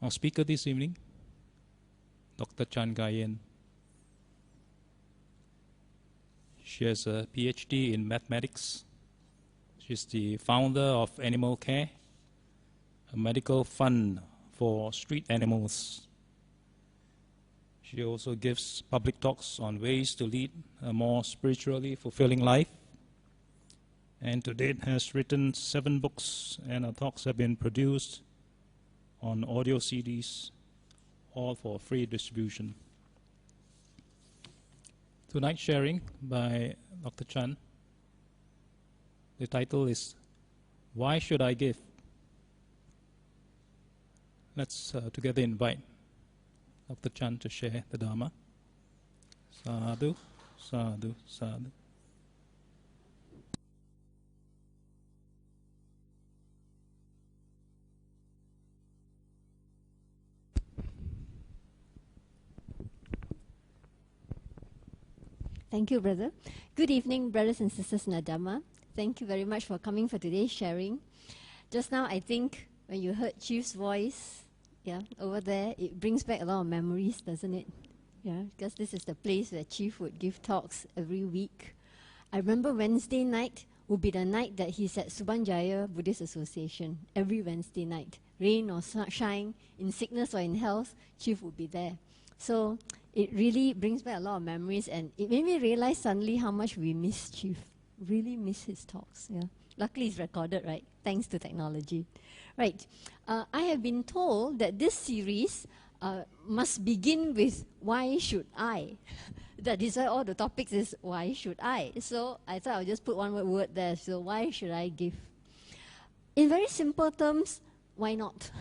Our speaker this evening, Dr. Yein. She has a PhD in mathematics. She's the founder of Animal Care, a medical fund for street animals. She also gives public talks on ways to lead a more spiritually fulfilling life, and to date has written 7 books, and her talks have been produced on audio CDs, all for free distribution. Tonight's sharing by Dr. Chan, the title is, Why Should I Give? Let's together invite Dr. Chan to share the Dharma. Sadhu, sadhu, sadhu. Thank you, brother. Good evening, brothers and sisters in the Dhamma. Thank you very much for coming for today's sharing. Just now, I think, when you heard Chief's voice, over there, it brings back a lot of memories, doesn't it? Yeah, because this is the place where Chief would give talks every week. I remember Wednesday night would be the night that he's at Subanjaya Buddhist Association, every Wednesday night. Rain or sunshine, in sickness or in health, Chief would be there. So it really brings back a lot of memories, and it made me realize suddenly how much we miss Chief. Really miss his talks. Yeah. Luckily it's recorded, right? Thanks to technology. Right. I have been told that this series must begin with why should I? That is why all the topics is why should I? So I thought I'll just put one word there. So why should I give? In very simple terms, why not?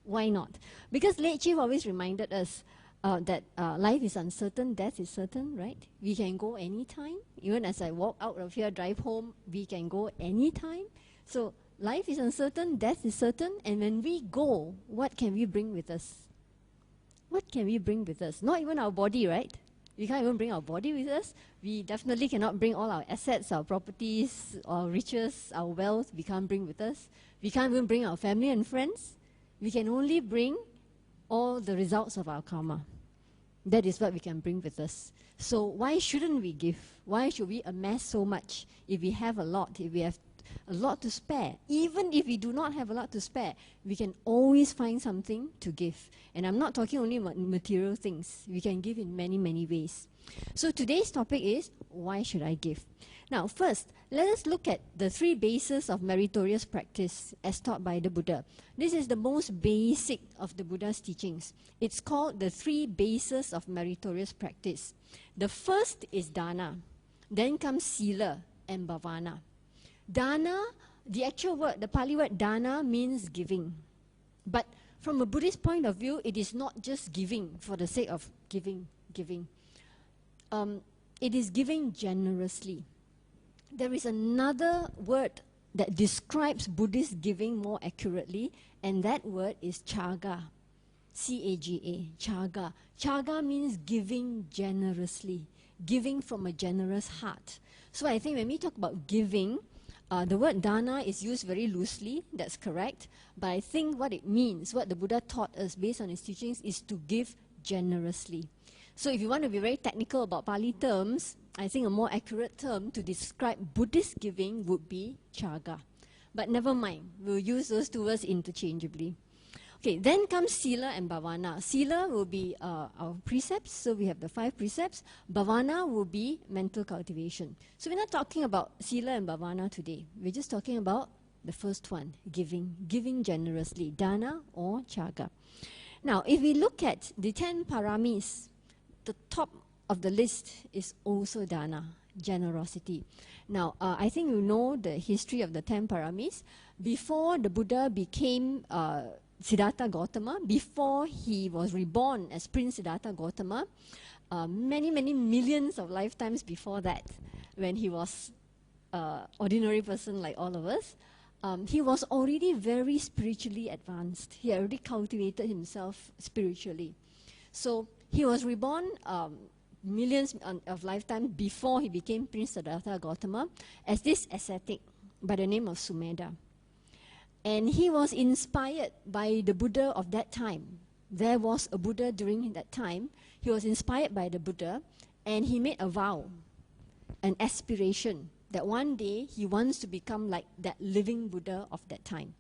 Why not? Because late Chief always reminded us that life is uncertain, death is certain, right? We can go anytime. Even as I walk out of here, drive home, we can go anytime. So life is uncertain, death is certain, and when we go, what can we bring with us? What can we bring with us? Not even our body, right? We can't even bring our body with us. We definitely cannot bring all our assets, our properties, our riches, our wealth. We can't bring with us. We can't even bring our family and friends. We can only bring all the results of our karma. That is what we can bring with us. So why shouldn't we give? Why should we amass so much if we have a lot, if we have a lot to spare? Even if we do not have a lot to spare, we can always find something to give. And I'm not talking only about material things. We can give in many, many ways. So today's topic is, why should I give? Now, first, let us look at the 3 bases of meritorious practice as taught by the Buddha. This is the most basic of the Buddha's teachings. It's called the 3 bases of meritorious practice. The first is dana. Then comes sila and bhavana. Dana, the actual word, the Pali word dana means giving. But from a Buddhist point of view, it is not just giving for the sake of giving. It is giving generously. There is another word that describes Buddhist giving more accurately, and that word is chaga. C-A-G-A, chaga. Chaga means giving generously, giving from a generous heart. So I think when we talk about giving, the word dana is used very loosely, that's correct, but I think what it means, what the Buddha taught us based on his teachings, is to give generously. So if you want to be very technical about Pali terms, I think a more accurate term to describe Buddhist giving would be chaga. But never mind, we'll use those 2 words interchangeably. Okay, then comes sila and bhavana. Sila will be our precepts, so we have the 5 precepts. Bhavana will be mental cultivation. So we're not talking about sila and bhavana today. We're just talking about the first one, giving generously, dana or chaga. Now, if we look at the 10 paramis, the top of the list is also dana, generosity. Now, I think you know the history of the 10 paramis. Before the Buddha became Siddhartha Gautama, before he was reborn as Prince Siddhartha Gautama, many, many millions of lifetimes before that, when he was an ordinary person like all of us, he was already very spiritually advanced. He already cultivated himself spiritually. So he was reborn millions of lifetimes before he became Prince Siddhartha Gautama as this ascetic by the name of Sumedha. And he was inspired by the Buddha of that time. There was a Buddha during that time. He was inspired by the Buddha, and he made a vow, an aspiration, that one day he wants to become like that living Buddha of that time.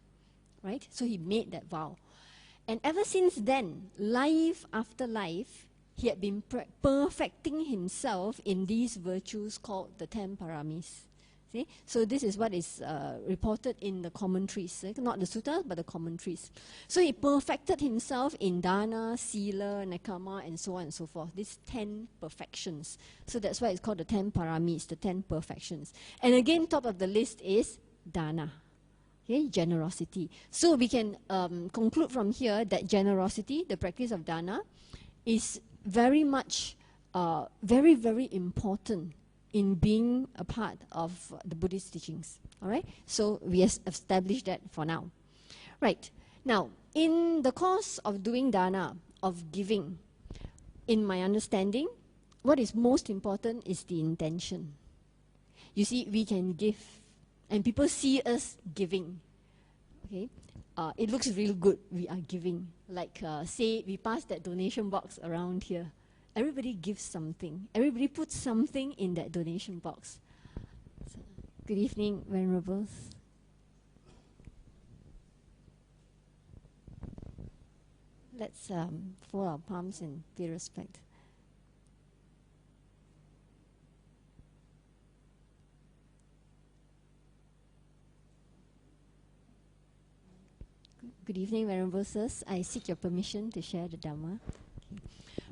Right? So he made that vow. And ever since then, life after life, he had been perfecting himself in these virtues called the 10 paramis. See? So this is what is reported in the commentaries, not the suttas, but the commentaries. So he perfected himself in dana, sila, nekama, and so on and so forth. These 10 perfections. So that's why it's called the 10 paramis, the 10 perfections. And again, top of the list is dana. Okay, generosity. So we can conclude from here that generosity, the practice of dana, is very much, very, very important in being a part of the Buddhist teachings. All right? So we have established that for now. Right. Now, in the course of doing dana, of giving, in my understanding, what is most important is the intention. You see, we can give, and people see us giving. Okay? It looks real good, we are giving. Like, say, we pass that donation box around here. Everybody gives something. Everybody puts something in that donation box. So, good evening, Venerables. Let's fold our palms and pay respect. Good evening, Venerable Sirs. I seek your permission to share the Dhamma. Okay.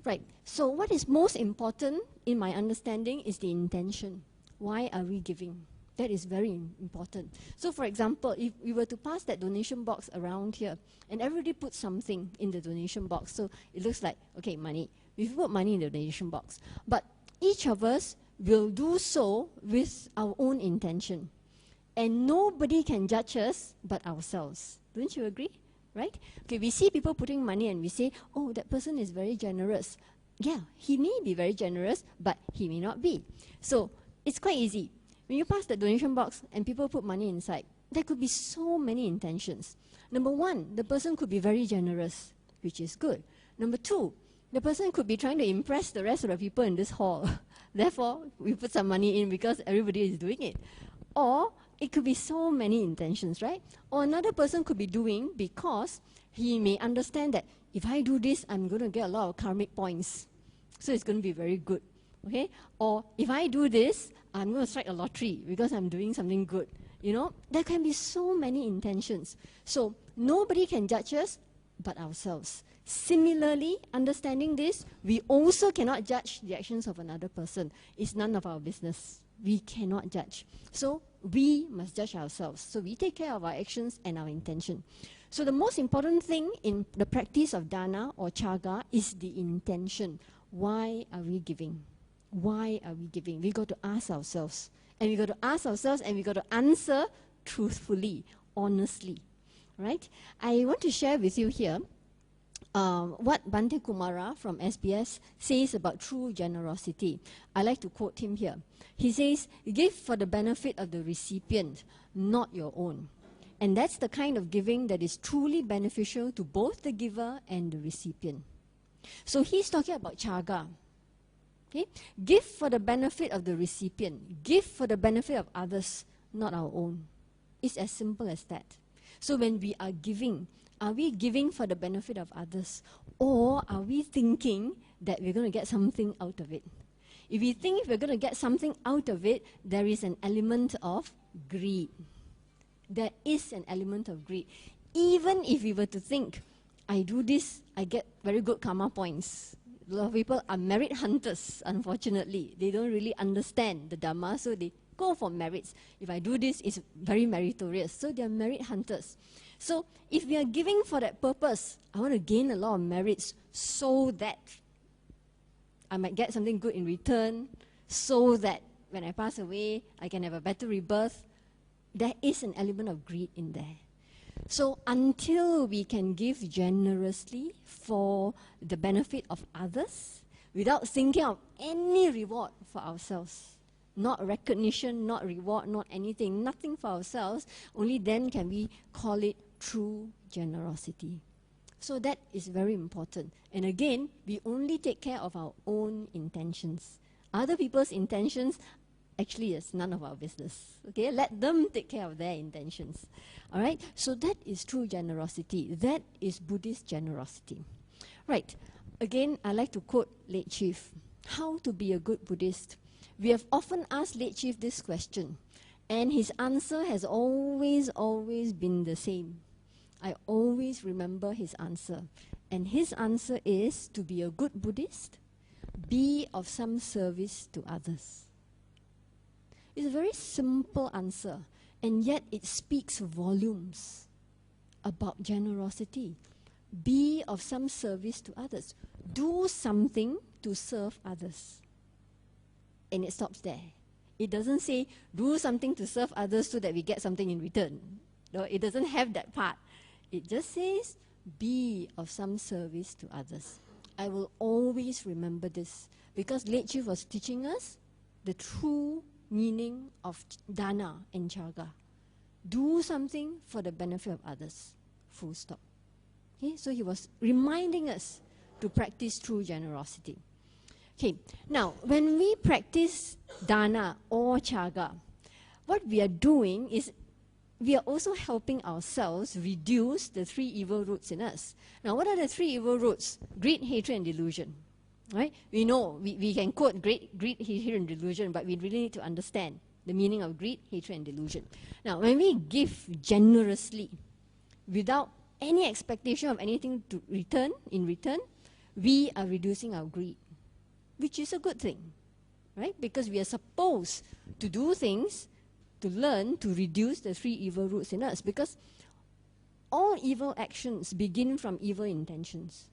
Right. So what is most important in my understanding is the intention. Why are we giving? That is very important. So for example, if we were to pass that donation box around here, and everybody puts something in the donation box, so it looks like, okay, money. We put money in the donation box. But each of us will do so with our own intention. And nobody can judge us but ourselves. Don't you agree? Right? Okay, we see people putting money and we say, oh, that person is very generous. Yeah, he may be very generous, but he may not be. So it's quite easy. When you pass the donation box and people put money inside, there could be so many intentions. Number one, the person could be very generous, which is good. Number two, the person could be trying to impress the rest of the people in this hall. Therefore, we put some money in because everybody is doing it. Or it could be so many intentions, right? Or another person could be doing because he may understand that if I do this, I'm going to get a lot of karmic points. So it's going to be very good, okay? Or if I do this, I'm going to strike a lottery because I'm doing something good. You know, there can be so many intentions. So nobody can judge us but ourselves. Similarly, understanding this, we also cannot judge the actions of another person. It's none of our business. We cannot judge. So we must judge ourselves. So we take care of our actions and our intention. So the most important thing in the practice of dana or chaga is the intention. Why are we giving? Why are we giving? We got to ask ourselves. And we got to ask ourselves and we got to answer truthfully, honestly. Right? I want to share with you here what Bhante Kumara from SBS says about true generosity. I like to quote him here. He says, give for the benefit of the recipient, not your own. And that's the kind of giving that is truly beneficial to both the giver and the recipient. So he's talking about chaga. Okay? Give for the benefit of the recipient. Give for the benefit of others, not our own. It's as simple as that. So when we are we giving for the benefit of others? Or are we thinking that we're going to get something out of it? If we think we're going to get something out of it, there is an element of greed. There is an element of greed. Even if we were to think, I do this, I get very good karma points. A lot of people are merit hunters, unfortunately. They don't really understand the Dhamma, so they go for merits. If I do this, it's very meritorious. So they are merit hunters. So if we are giving for that purpose, I want to gain a lot of merits so that I might get something good in return, so that when I pass away, I can have a better rebirth. There is an element of greed in there. So until we can give generously for the benefit of others, without thinking of any reward for ourselves, not recognition, not reward, not anything, nothing for ourselves, only then can we call it true generosity. So that is very important. And again, we only take care of our own intentions. Other people's intentions, actually, is none of our business. Okay, let them take care of their intentions. All right, so that is true generosity. That is Buddhist generosity. Right, again, I like to quote late Chief. How to be a good Buddhist? We have often asked late Chief this question, and his answer has always been the same. I always remember his answer. And his answer is, to be a good Buddhist, be of some service to others. It's a very simple answer, and yet it speaks volumes about generosity. Be of some service to others. Do something to serve others. And it stops there. It doesn't say, do something to serve others so that we get something in return. No, it doesn't have that part. It just says, be of some service to others. I will always remember this, because late Chief was teaching us the true meaning of dana and chaga. Do something for the benefit of others. Full stop. Okay, so he was reminding us to practice true generosity. Okay, now when we practice dana or chaga, what we are doing is we are also helping ourselves reduce the 3 evil roots in us. Now, what are the 3 evil roots? Greed, hatred, and delusion. Right? We know, we can quote greed, hatred, and delusion, but we really need to understand the meaning of greed, hatred, and delusion. Now, when we give generously, without any expectation of anything to return, in return, we are reducing our greed, which is a good thing, right? Because we are supposed to do things to learn to reduce the 3 evil roots in us, because all evil actions begin from evil intentions,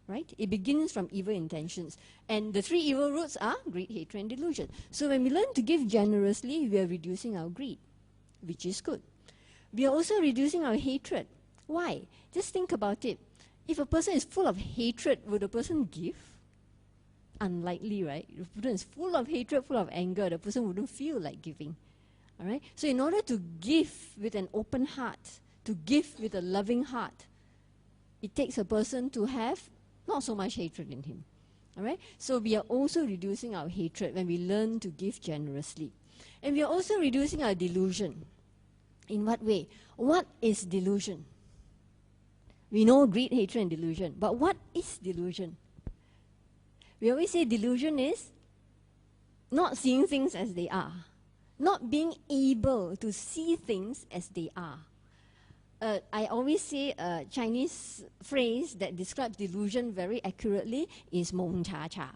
right? It begins from evil intentions. And the 3 evil roots are greed, hatred, and delusion. So when we learn to give generously, we are reducing our greed, which is good. We are also reducing our hatred. Why? Just think about it. If a person is full of hatred, would a person give? Unlikely, right? If a person is full of hatred, full of anger, the person wouldn't feel like giving. All right? So in order to give with an open heart, to give with a loving heart, it takes a person to have not so much hatred in him. All right? So we are also reducing our hatred when we learn to give generously. And we are also reducing our delusion. In what way? What is delusion? We know greed, hatred, and delusion. But what is delusion? We always say delusion is not seeing things as they are. Not being able to see things as they are. I always say a Chinese phrase that describes delusion very accurately is mong cha cha.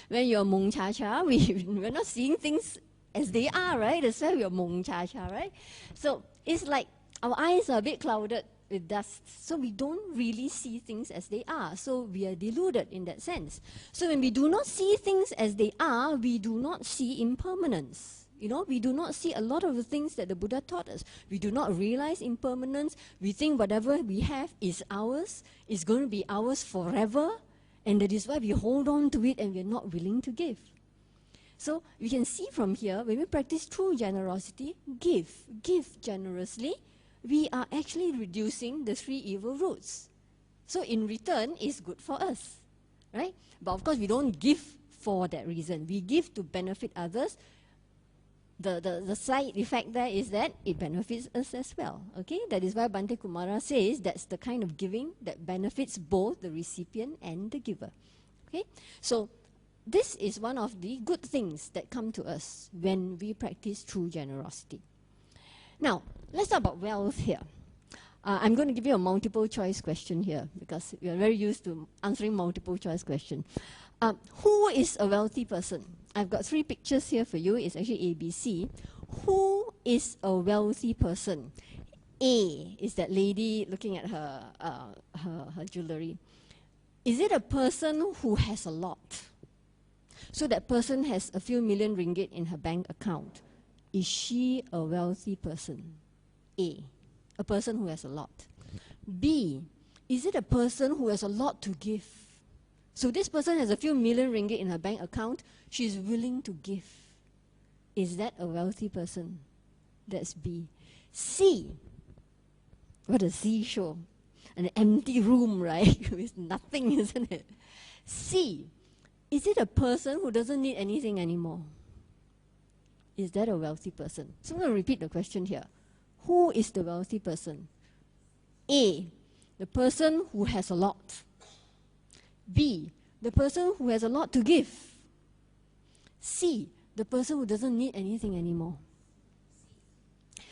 When you're mong cha cha, we're not seeing things as they are, right? That's why we're mong cha cha, right? So it's like our eyes are a bit clouded with dust, so we don't really see things as they are. So we are deluded in that sense. So when we do not see things as they are, we do not see impermanence. You know, we do not see a lot of the things that the Buddha taught us. We do not realize impermanence. We think whatever we have is ours, is going to be ours forever, and that is why we hold on to it and we're not willing to give. So we can see from here, when we practice true generosity, give generously, we are actually reducing the 3 evil roots. So in return, it's good for us, right? But of course, we don't give for that reason. We give to benefit others. The side effect there is that it benefits us as well, okay? That is why Bhante Kumara says that's the kind of giving that benefits both the recipient and the giver, okay? So this is one of the good things that come to us when we practice true generosity. Now, let's talk about wealth here. I'm going to give you a multiple choice question here because we are very used to answering multiple choice question. Who is a wealthy person? I've got 3 pictures here for you. It's actually ABC. Who is a wealthy person? A is that lady looking at her jewelry. Is it a person who has a lot? So that person has a few million ringgit in her bank account. Is she a wealthy person? A person who has a lot. B, is it a person who has a lot to give? So this person has a few million ringgit in her bank account. She's willing to give. Is that a wealthy person? That's B. C. What does C show? An empty room, right? With nothing, isn't it? C. Is it a person who doesn't need anything anymore? Is that a wealthy person? So I'm going to repeat the question here. Who is the wealthy person? A. The person who has a lot. B. The person who has a lot to give. C. The person who doesn't need anything anymore.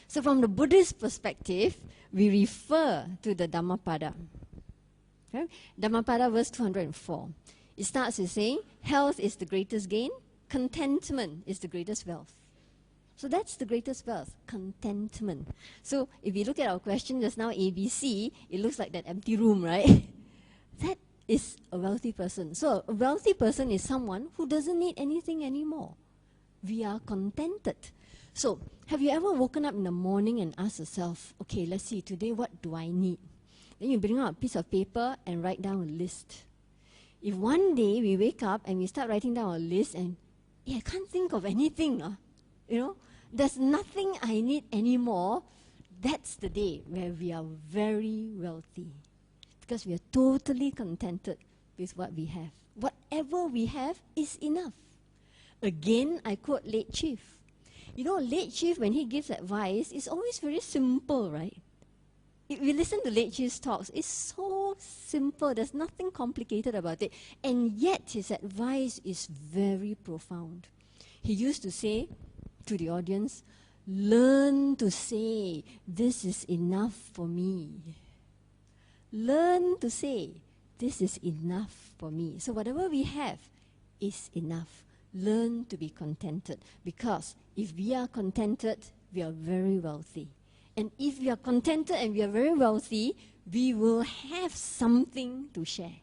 So from the Buddhist perspective, we refer to the Dhammapada. Okay? Dhammapada verse 204. It starts with saying, health is the greatest gain, contentment is the greatest wealth. So that's the greatest wealth, contentment. So if we look at our question just now, ABC, it looks like that empty room, right? That is a wealthy person. So a wealthy person is someone who doesn't need anything anymore. We are contented. So have you ever woken up in the morning and asked yourself, okay, let's see, today what do I need? Then you bring out a piece of paper and write down a list. If one day we wake up and we start writing down a list and, I can't think of anything, there's nothing I need anymore, that's the day where we are very wealthy. Because we are totally contented with what we have. Whatever we have is enough. Again, I quote late Chief. Late Chief, when he gives advice, it's always very simple, right? If we listen to late Chief's talks, it's so simple. There's nothing complicated about it. And yet, his advice is very profound. He used to say to the audience, learn to say, this is enough for me. Learn to say, this is enough for me. So whatever we have is enough. Learn to be contented. Because if we are contented, we are very wealthy. And if we are contented and we are very wealthy, we will have something to share.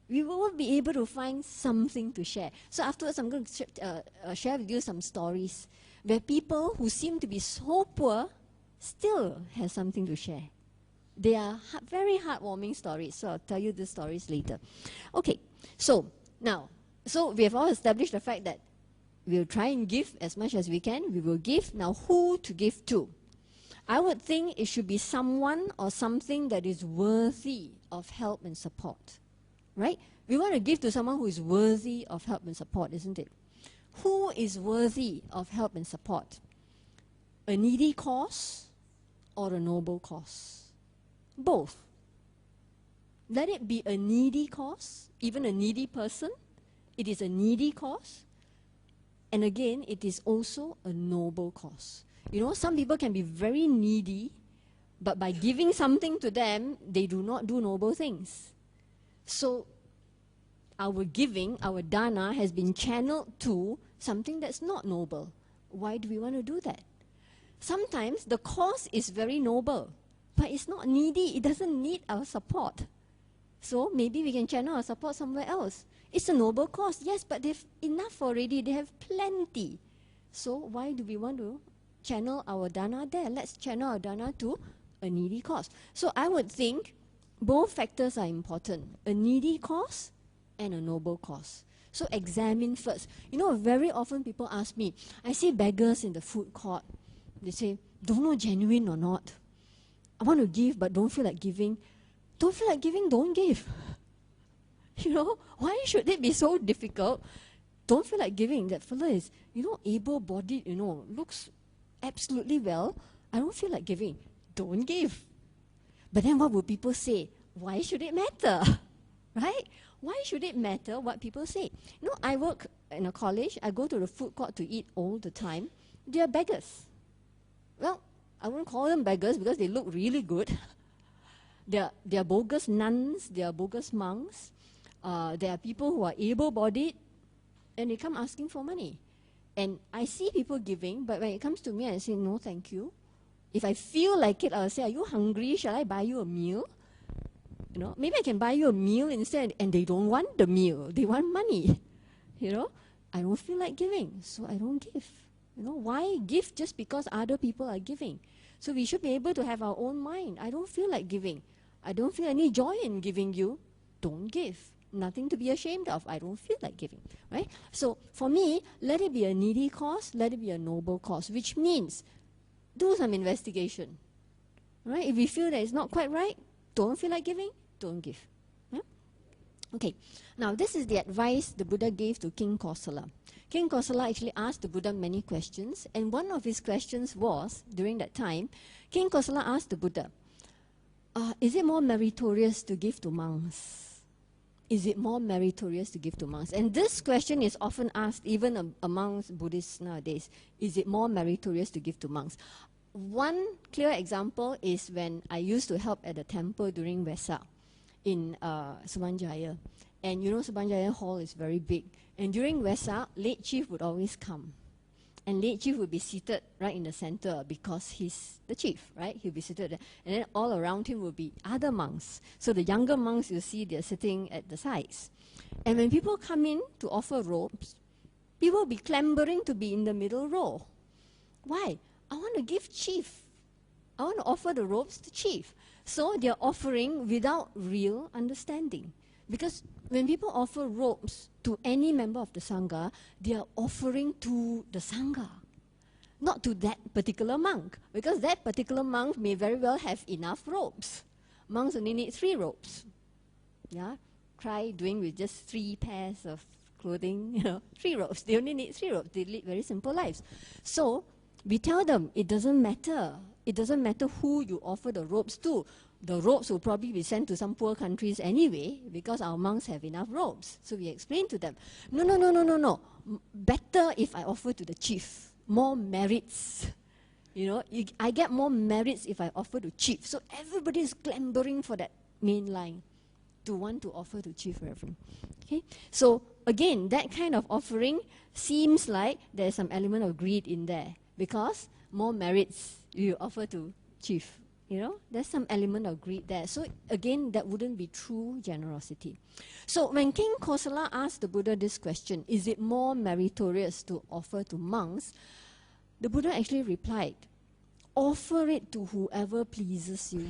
We will be able to find something to share. So afterwards, I'm going to share with you some stories where people who seem to be so poor still have something to share. They are very heartwarming stories, so I'll tell you the stories later. Okay, so now, we have all established the fact that we'll try and give as much as we can. We will give. Now, who to give to? I would think it should be someone or something that is worthy of help and support. Right? We want to give to someone who is worthy of help and support, isn't it? Who is worthy of help and support? A needy cause or a noble cause? Both. Let it be a needy cause, even a needy person. It is a needy cause. And again, it is also a noble cause. Some people can be very needy, but by giving something to them, they do not do noble things. So our giving, our dana, has been channeled to something that's not noble. Why do we want to do that? Sometimes the cause is very noble, but it's not needy. It doesn't need our support. So maybe we can channel our support somewhere else. It's a noble cause, yes, but they've enough already. They have plenty. So why do we want to channel our dana there? Let's channel our dana to a needy cause. So I would think both factors are important. A needy cause and a noble cause. So examine first. Very often people ask me, I see beggars in the food court. They say, don't know genuine or not. I want to give but don't feel like giving. Don't feel like giving, don't give. Why should it be so difficult? Don't feel like giving. That fellow is, able-bodied, looks absolutely well. I don't feel like giving. Don't give. But then what will people say? Why should it matter? Right? Why should it matter what people say? I work in a college. I go to the food court to eat all the time. They are beggars. Well, I won't call them beggars because they look really good. They are bogus nuns. They are bogus monks. There are people who are able-bodied and they come asking for money. And I see people giving, but when it comes to me, I say, no, thank you. If I feel like it, I'll say, are you hungry? Shall I buy you a meal? Maybe I can buy you a meal instead. And they don't want the meal. They want money. I don't feel like giving, so I don't give. Why give just because other people are giving? So we should be able to have our own mind. I don't feel like giving. I don't feel any joy in giving you. Don't give. Nothing to be ashamed of. I don't feel like giving, right? So for me, let it be a needy cause, let it be a noble cause, which means do some investigation, right? If you feel that it's not quite right, don't feel like giving, don't give. Yeah? Okay, now this is the advice the Buddha gave to King Kosala. King Kosala actually asked the Buddha many questions, and one of his questions was, during that time, King Kosala asked the Buddha, is it more meritorious to give to monks? Is it more meritorious to give to monks? And this question is often asked even amongst Buddhists nowadays. Is it more meritorious to give to monks? One clear example is when I used to help at the temple during Vesak in Sumanjaya. And you know Sumanjaya Hall is very big. And during Vesak, late chief would always come. And late chief would be seated right in the center because he's the chief, right? He'll be seated there. And then all around him will be other monks. So the younger monks, you see, they're sitting at the sides. And when people come in to offer robes, people will be clambering to be in the middle row. Why? I want to give chief. I want to offer the robes to chief. So they're offering without real understanding. Because when people offer robes to any member of the Sangha, they are offering to the Sangha, not to that particular monk. Because that particular monk may very well have enough robes. Monks only need 3 robes. Yeah? Try doing with just 3 pairs of clothing, 3 robes. They only need 3 robes. They lead very simple lives. So we tell them it doesn't matter. It doesn't matter who you offer the robes to. The robes will probably be sent to some poor countries anyway because our monks have enough robes. So we explain to them, no. Better if I offer to the chief. More merits. I get more merits if I offer to chief. So everybody is clambering for that main line to want to offer to chief reverend. Okay? So again, that kind of offering seems like there's some element of greed in there because more merits you offer to chief. There's some element of greed there. So again, that wouldn't be true generosity. So when King Kosala asked the Buddha this question, is it more meritorious to offer to monks? The Buddha actually replied, offer it to whoever pleases you.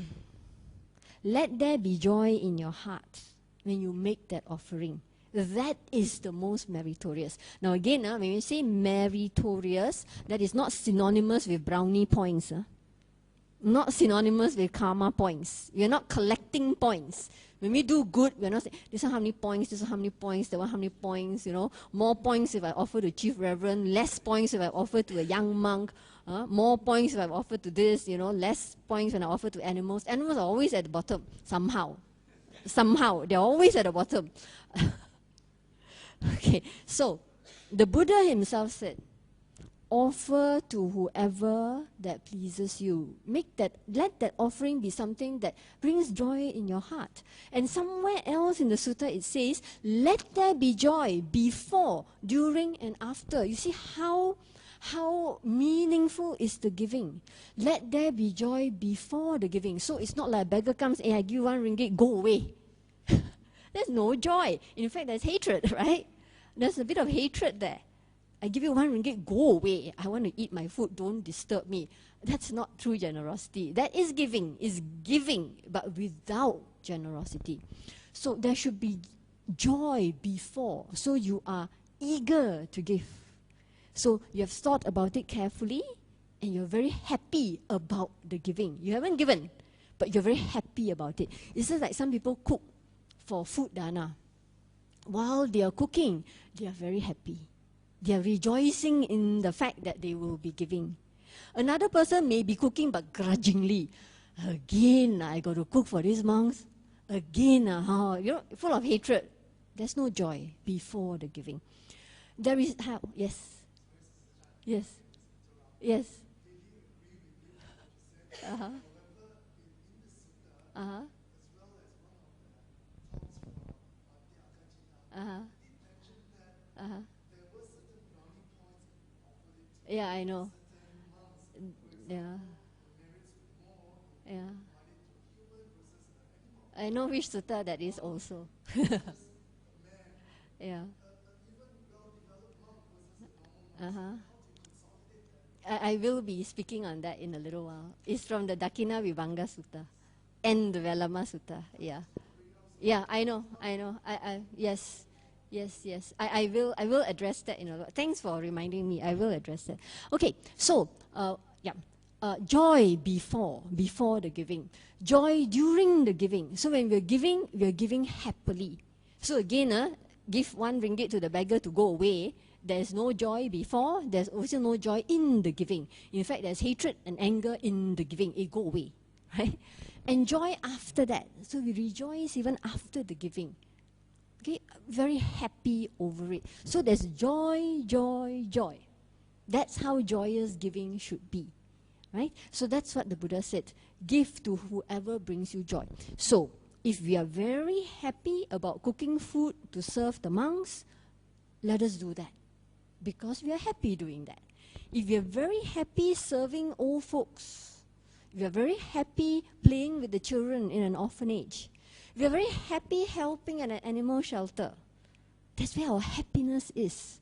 Let there be joy in your heart when you make that offering. That is the most meritorious. Now again, when you say meritorious, that is not synonymous with brownie points. Not synonymous with karma points. We are not collecting points. When we do good, we are not saying, this one how many points, this one how many points, that one how many points, More points if I offer to chief reverend, less points if I offer to a young monk, more points if I offer to this, less points when I offer to animals. Animals are always at the bottom, somehow. Somehow, they're always at the bottom. Okay, so the Buddha himself said, offer to whoever that pleases you. Let that offering be something that brings joy in your heart. And somewhere else in the sutta it says, let there be joy before, during, and after. You see how meaningful is the giving. Let there be joy before the giving. So it's not like a beggar comes, hey, I give 1 ringgit, go away. There's no joy. In fact, there's hatred, right? There's a bit of hatred there. I give you 1 ringgit, go away. I want to eat my food, don't disturb me. That's not true generosity. That is giving, but without generosity. So there should be joy before. So you are eager to give. So you have thought about it carefully, and you're very happy about the giving. You haven't given, but you're very happy about it. It's just like some people cook for food dana. While they are cooking, they are very happy. They are rejoicing in the fact that they will be giving. Another person may be cooking but grudgingly. Again, I got to cook for these monks. Again, full of hatred. There's no joy before the giving. There is how? Yes. Yes. Yes. Uh-huh. Uh-huh. Uh-huh. Uh-huh. Yeah, I know. Yeah. Yeah. I know which sutta that is also. Yeah. Uh-huh. I will be speaking on that in a little while. It's from the Dakina Vibhanga Sutta and the Velama Sutta. Yeah. Yeah, I know. Yes, yes. I will address that. Thanks for reminding me. I will address that. Okay, so yeah, joy before the giving, joy during the giving. So when we are giving happily. So again, give 1 ringgit to the beggar to go away. There's no joy before. There's also no joy in the giving. In fact, there's hatred and anger in the giving. It go away, right? And joy after that. So we rejoice even after the giving. Okay, very happy over it. So there's joy, joy, joy. That's how joyous giving should be, right? So that's what the Buddha said. Give to whoever brings you joy. So if we are very happy about cooking food to serve the monks, let us do that, because we are happy doing that. If we are very happy serving old folks, we are very happy playing with the children in an orphanage, we are very happy helping at an animal shelter, that's where our happiness is.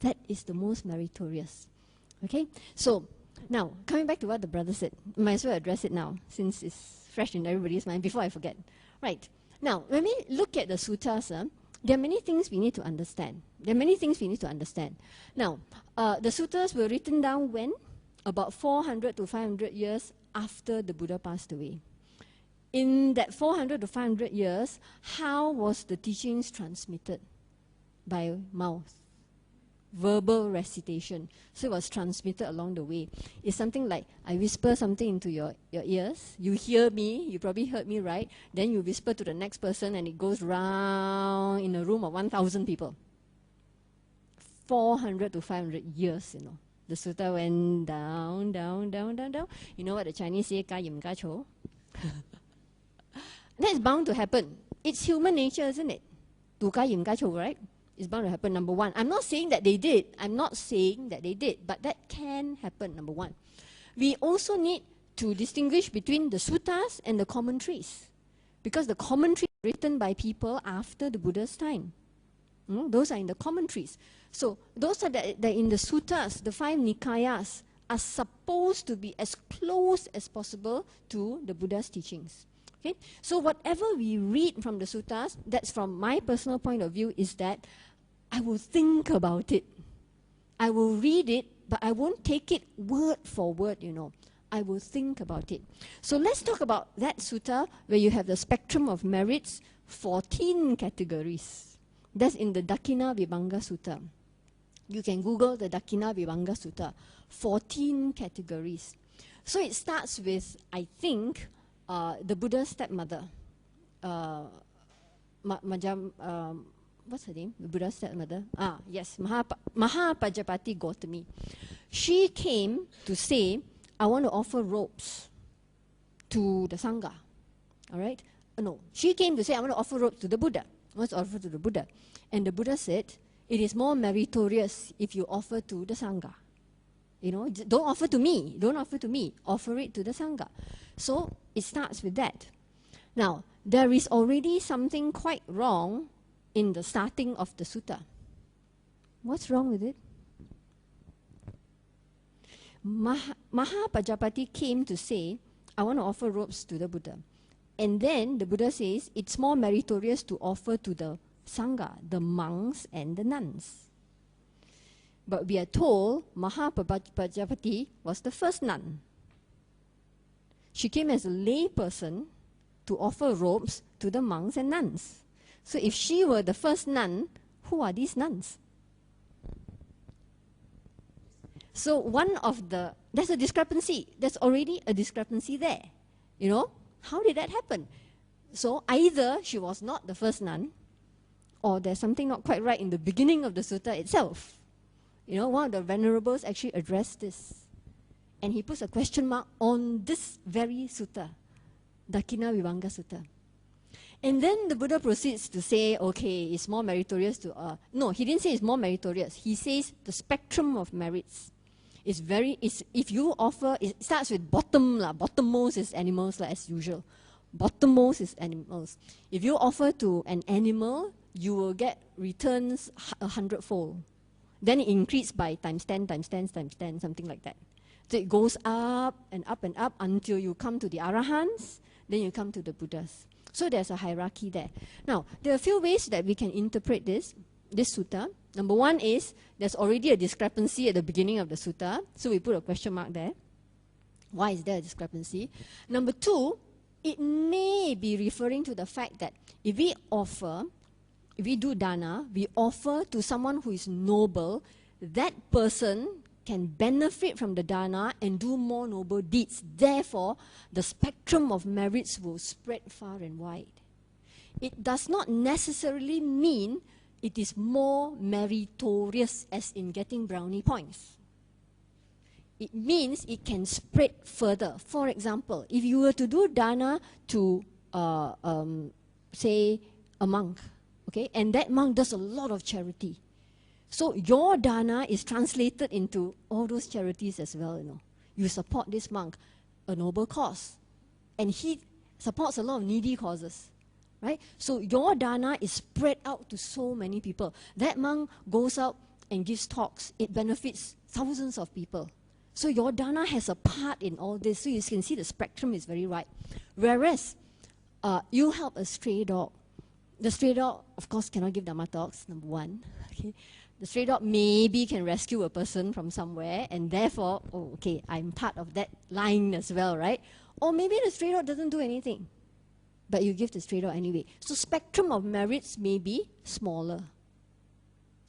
That is the most meritorious. Okay? So, now, coming back to what the brother said, might as well address it now, since it's fresh in everybody's mind, before I forget. Right. Now, when we look at the suttas, there are many things we need to understand. Now, the suttas were written down when? About 400 to 500 years after the Buddha passed away. In that 400 to 500 years, how was the teachings transmitted? By mouth. Verbal recitation. So it was transmitted along the way. It's something like, I whisper something into your ears. You hear me. You probably heard me, right? Then you whisper to the next person and it goes round in a room of 1,000 people. 400 to 500 years, The sutta went down, down, down, down, down. You know what the Chinese say, ka yim ka cho? That's bound to happen. It's human nature, isn't it? To ka yim ka cho, right? It's bound to happen, number one. I'm not saying that they did, but that can happen, number one. We also need to distinguish between the suttas and the commentaries, because the commentaries are written by people after the Buddha's time. Those are in the commentaries. So those are in the suttas, the 5 Nikayas, are supposed to be as close as possible to the Buddha's teachings. Okay? So whatever we read from the suttas, that's from my personal point of view, is that I will think about it. I will read it, but I won't take it word for word, I will think about it. So let's talk about that sutta where you have the spectrum of merits, 14 categories. That's in the Dakina Vibhanga Sutta. You can Google the Dakina Vibhanga Sutta. 14 categories. So it starts with, I think, the Buddha's stepmother. What's her name? The Buddha's stepmother? Yes, Mahapajapati Gautami. She came to say, I want to offer robes to the Sangha. All right? No, she came to say, I want to offer robes to the Buddha. I want to offer to the Buddha. And the Buddha said, it is more meritorious if you offer to the Sangha. Don't offer to me. Don't offer to me. Offer it to the Sangha. So it starts with that. Now, there is already something quite wrong in the starting of the sutta. What's wrong with it? Mahapajapati came to say, I want to offer robes to the Buddha. And then the Buddha says, it's more meritorious to offer to the Sangha, the monks and the nuns. But we are told Mahapajapati was the first nun. She came as a lay person to offer robes to the monks and nuns. So if she were the first nun, who are these nuns? So there's a discrepancy. There's already a discrepancy there. How did that happen? So either she was not the first nun, or there's something not quite right in the beginning of the sutta itself. One of the venerables actually addressed this. And he puts a question mark on this very sutta, Dakina Vibhanga Sutta. And then the Buddha proceeds to say, okay, it's more meritorious to... no, he didn't say it's more meritorious. He says the spectrum of merits is if you offer... It starts with bottommost is animals, as usual. Bottommost is animals. If you offer to an animal, you will get returns 100-fold. Then it increases by times 10, times 10, times 10, something like that. So it goes up and up and up until you come to the Arahants, then you come to the Buddhas. So there's a hierarchy there. Now, there are a few ways that we can interpret this sutta. Number one is, there's already a discrepancy at the beginning of the sutta, so we put a question mark there. Why is there a discrepancy? Number two, it may be referring to the fact that if we do dana, we offer to someone who is noble, that person can benefit from the dana and do more noble deeds. Therefore, the spectrum of merits will spread far and wide. It does not necessarily mean it is more meritorious, as in getting brownie points. It means it can spread further. For example, if you were to do dana to, say, a monk, okay, and that monk does a lot of charity, so your dana is translated into all those charities as well, you know. You support this monk, a noble cause, and he supports a lot of needy causes, right? So your dana is spread out to so many people. That monk goes out and gives talks. It benefits thousands of people. So your dana has a part in all this. So you can see the spectrum is very wide. Whereas you help a stray dog. The stray dog, of course, cannot give dharma talks, number one. Okay. The stray dog maybe can rescue a person from somewhere, and therefore, oh, okay, I'm part of that line as well, right? Or maybe the stray dog doesn't do anything, but you give the stray dog anyway. So spectrum of merits may be smaller.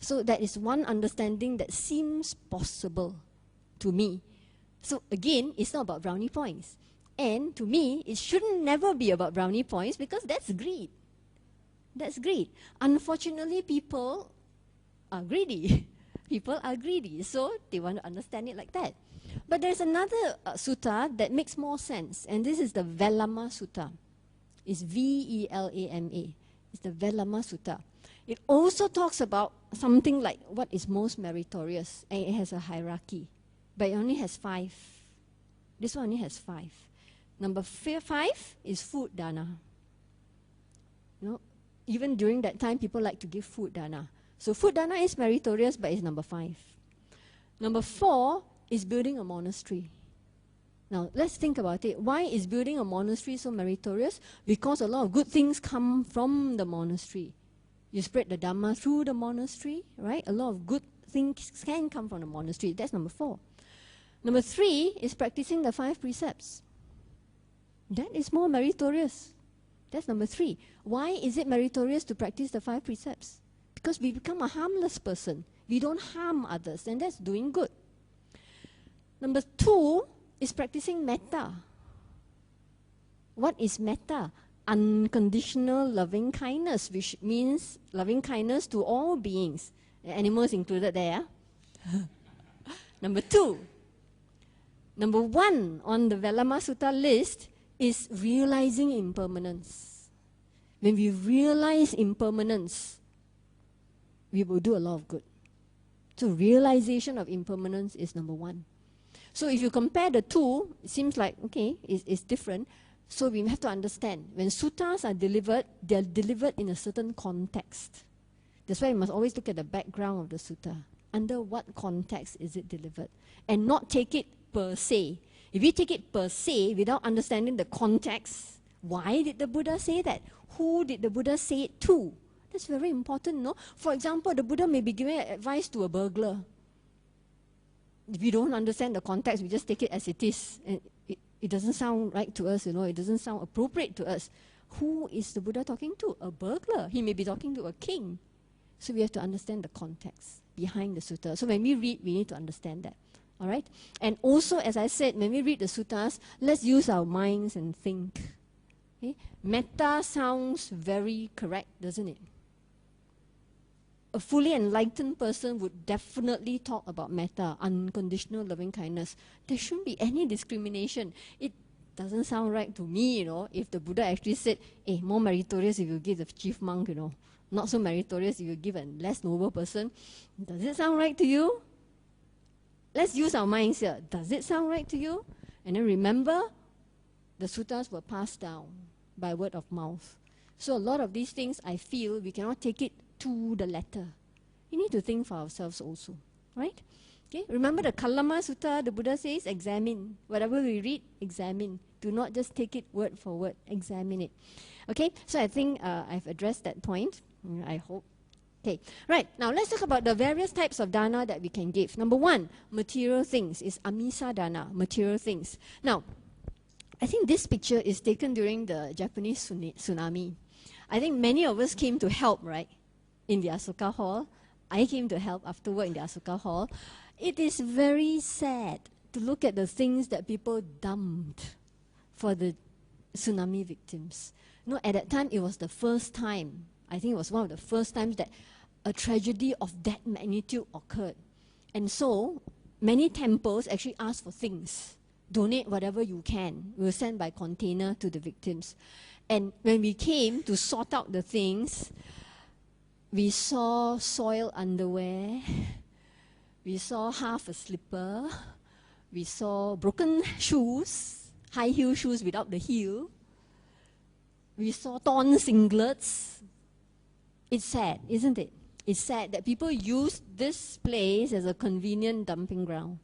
So that is one understanding that seems possible to me. So again, it's not about brownie points. And to me, it shouldn't never be about brownie points, because that's greed. That's greed. Unfortunately, people are greedy. People are greedy, so they want to understand it like that. But there's another sutta that makes more sense, and this is the Velama Sutta. It's V-E-L-A-M-A. It's the Velama Sutta. It also talks about something like what is most meritorious, and it has a hierarchy, but it only has 5. This one only has 5. Number 5 is food dana. You know, even during that time, people like to give food dana. So food dana is meritorious, but it's number 5. Number 4 is building a monastery. Now, let's think about it. Why is building a monastery so meritorious? Because a lot of good things come from the monastery. You spread the Dhamma through the monastery, right? A lot of good things can come from the monastery. That's number 4. Number 3 is practicing the 5 precepts. That is more meritorious. That's number 3. Why is it meritorious to practice the 5 precepts? Because we become a harmless person. We don't harm others, and that's doing good. Number 2 is practicing metta. What is metta? Unconditional loving kindness, which means loving kindness to all beings. Animals included there. Number 2. Number 1 on the Velama Sutta list is realizing impermanence. When we realize impermanence, we will do a lot of good. So realization of impermanence is number 1. So if you compare the two, it seems like, okay, it's different. So we have to understand, when suttas are delivered, they're delivered in a certain context. That's why you must always look at the background of the sutta. Under what context is it delivered? And not take it per se. If we take it per se, without understanding the context, why did the Buddha say that? Who did the Buddha say it to? That's very important, no? For example, the Buddha may be giving advice to a burglar. If we don't understand the context, we just take it as it is. And it doesn't sound right to us, you know, it doesn't sound appropriate to us. Who is the Buddha talking to? A burglar. He may be talking to a king. So we have to understand the context behind the sutta. So when we read, we need to understand that. All right? And also, as I said, when we read the suttas, let's use our minds and think. Okay? Metta sounds very correct, doesn't it? A fully enlightened person would definitely talk about metta, unconditional loving kindness. There shouldn't be any discrimination. It doesn't sound right to me, you know, if the Buddha actually said, more meritorious if you give the chief monk, you know, not so meritorious if you give a less noble person. Does it sound right to you? Let's use our minds here. Does it sound right to you? And then remember, the suttas were passed down by word of mouth. So a lot of these things, I feel, we cannot take it to the letter. We need to think for ourselves also, right? Okay, remember the Kalama Sutta, the Buddha says, examine. Whatever we read, examine. Do not just take it word for word. Examine it. Okay, so I think I've addressed that point, I hope. Okay, right, now let's talk about the various types of dana that we can give. Number one, material things is amisa dana, material things. Now, I think this picture is taken during the Japanese tsunami. I think many of us came to help, right, in the Asuka Hall. I came to help afterward in the Asuka Hall. It is very sad to look at the things that people dumped for the tsunami victims. You know, at that time, it was the first time, I think it was one of the first times that a tragedy of that magnitude occurred. And so, many temples actually asked for things. Donate whatever you can. We'll send by container to the victims. And when we came to sort out the things, we saw soiled underwear, we saw half a slipper, we saw broken shoes, high heel shoes without the heel, we saw torn singlets. It's sad, isn't it? It's sad that people use this place as a convenient dumping ground.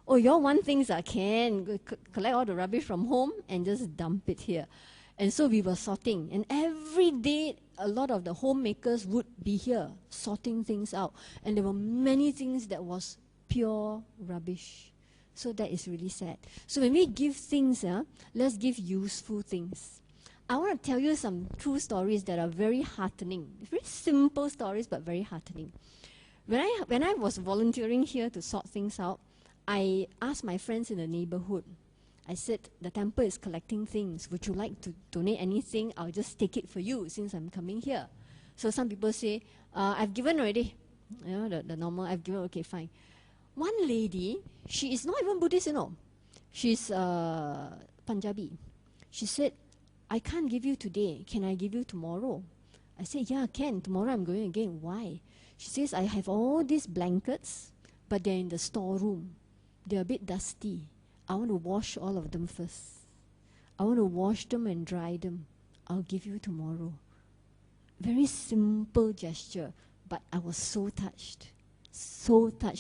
Oh, you all want things I can collect all the rubbish from home and just dump it here. And so we were sorting. And every day, a lot of the homemakers would be here sorting things out. And there were many things that was pure rubbish. So that is really sad. So when we give things, let's give useful things. I want to tell you some true stories that are very heartening. Very simple stories, but very heartening. When I was volunteering here to sort things out, I asked my friends in the neighborhood, I said, the temple is collecting things. Would you like to donate anything? I'll just take it for you since I'm coming here. So some people say, I've given already. You know, the normal, I've given, okay, fine. One lady, she is not even Buddhist, you know. She's Punjabi. She said, I can't give you today. Can I give you tomorrow? I said, yeah, can. Tomorrow I'm going again. Why? She says, I have all these blankets, but they're in the storeroom. They're a bit dusty. I want to wash all of them first. I want to wash them and dry them. I'll give you tomorrow. Very simple gesture, but I was so touched,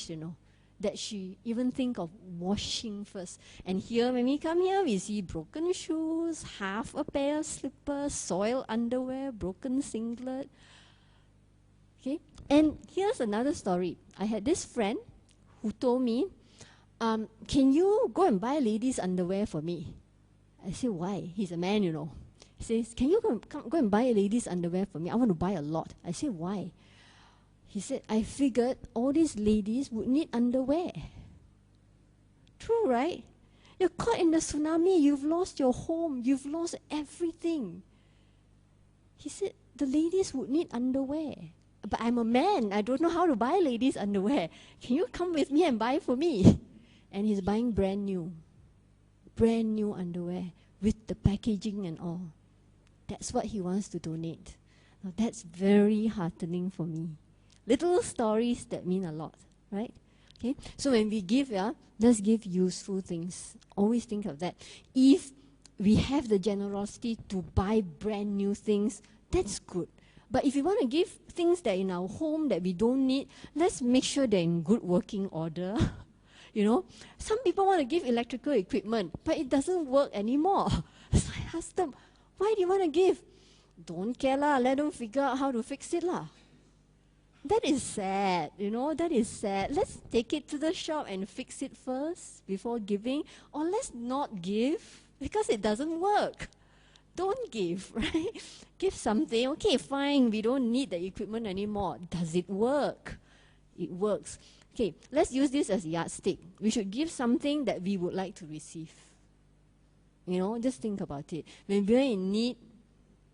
you know, that she even think of washing first. And here, when we come here, we see broken shoes, half a pair of slippers, soiled underwear, broken singlet. Okay, and here's another story. I had this friend who told me, can you go and buy ladies' underwear for me? I said, why? He's a man, you know. He says, can you go and buy ladies' underwear for me? I want to buy a lot. I said, why? He said, I figured all these ladies would need underwear. True, right? You're caught in the tsunami. You've lost your home. You've lost everything. He said, the ladies would need underwear. But I'm a man. I don't know how to buy ladies' underwear. Can you come with me and buy for me? And he's buying brand new underwear with the packaging and all. That's what he wants to donate. Now that's very heartening for me. Little stories that mean a lot, right? Okay. So when we give, let's give useful things. Always think of that. If we have the generosity to buy brand new things, that's good. But if you want to give things that in our home that we don't need, let's make sure they're in good working order. You know, some people want to give electrical equipment, but it doesn't work anymore. So I asked them, why do you want to give? Don't care lah, let them figure out how to fix it lah. That is sad, you know, that is sad. Let's take it to the shop and fix it first before giving, or let's not give because it doesn't work. Don't give, right? Give something, okay, fine, we don't need the equipment anymore. Does it work? It works. Okay, let's use this as a yardstick. We should give something that we would like to receive. You know, just think about it. When we're in need,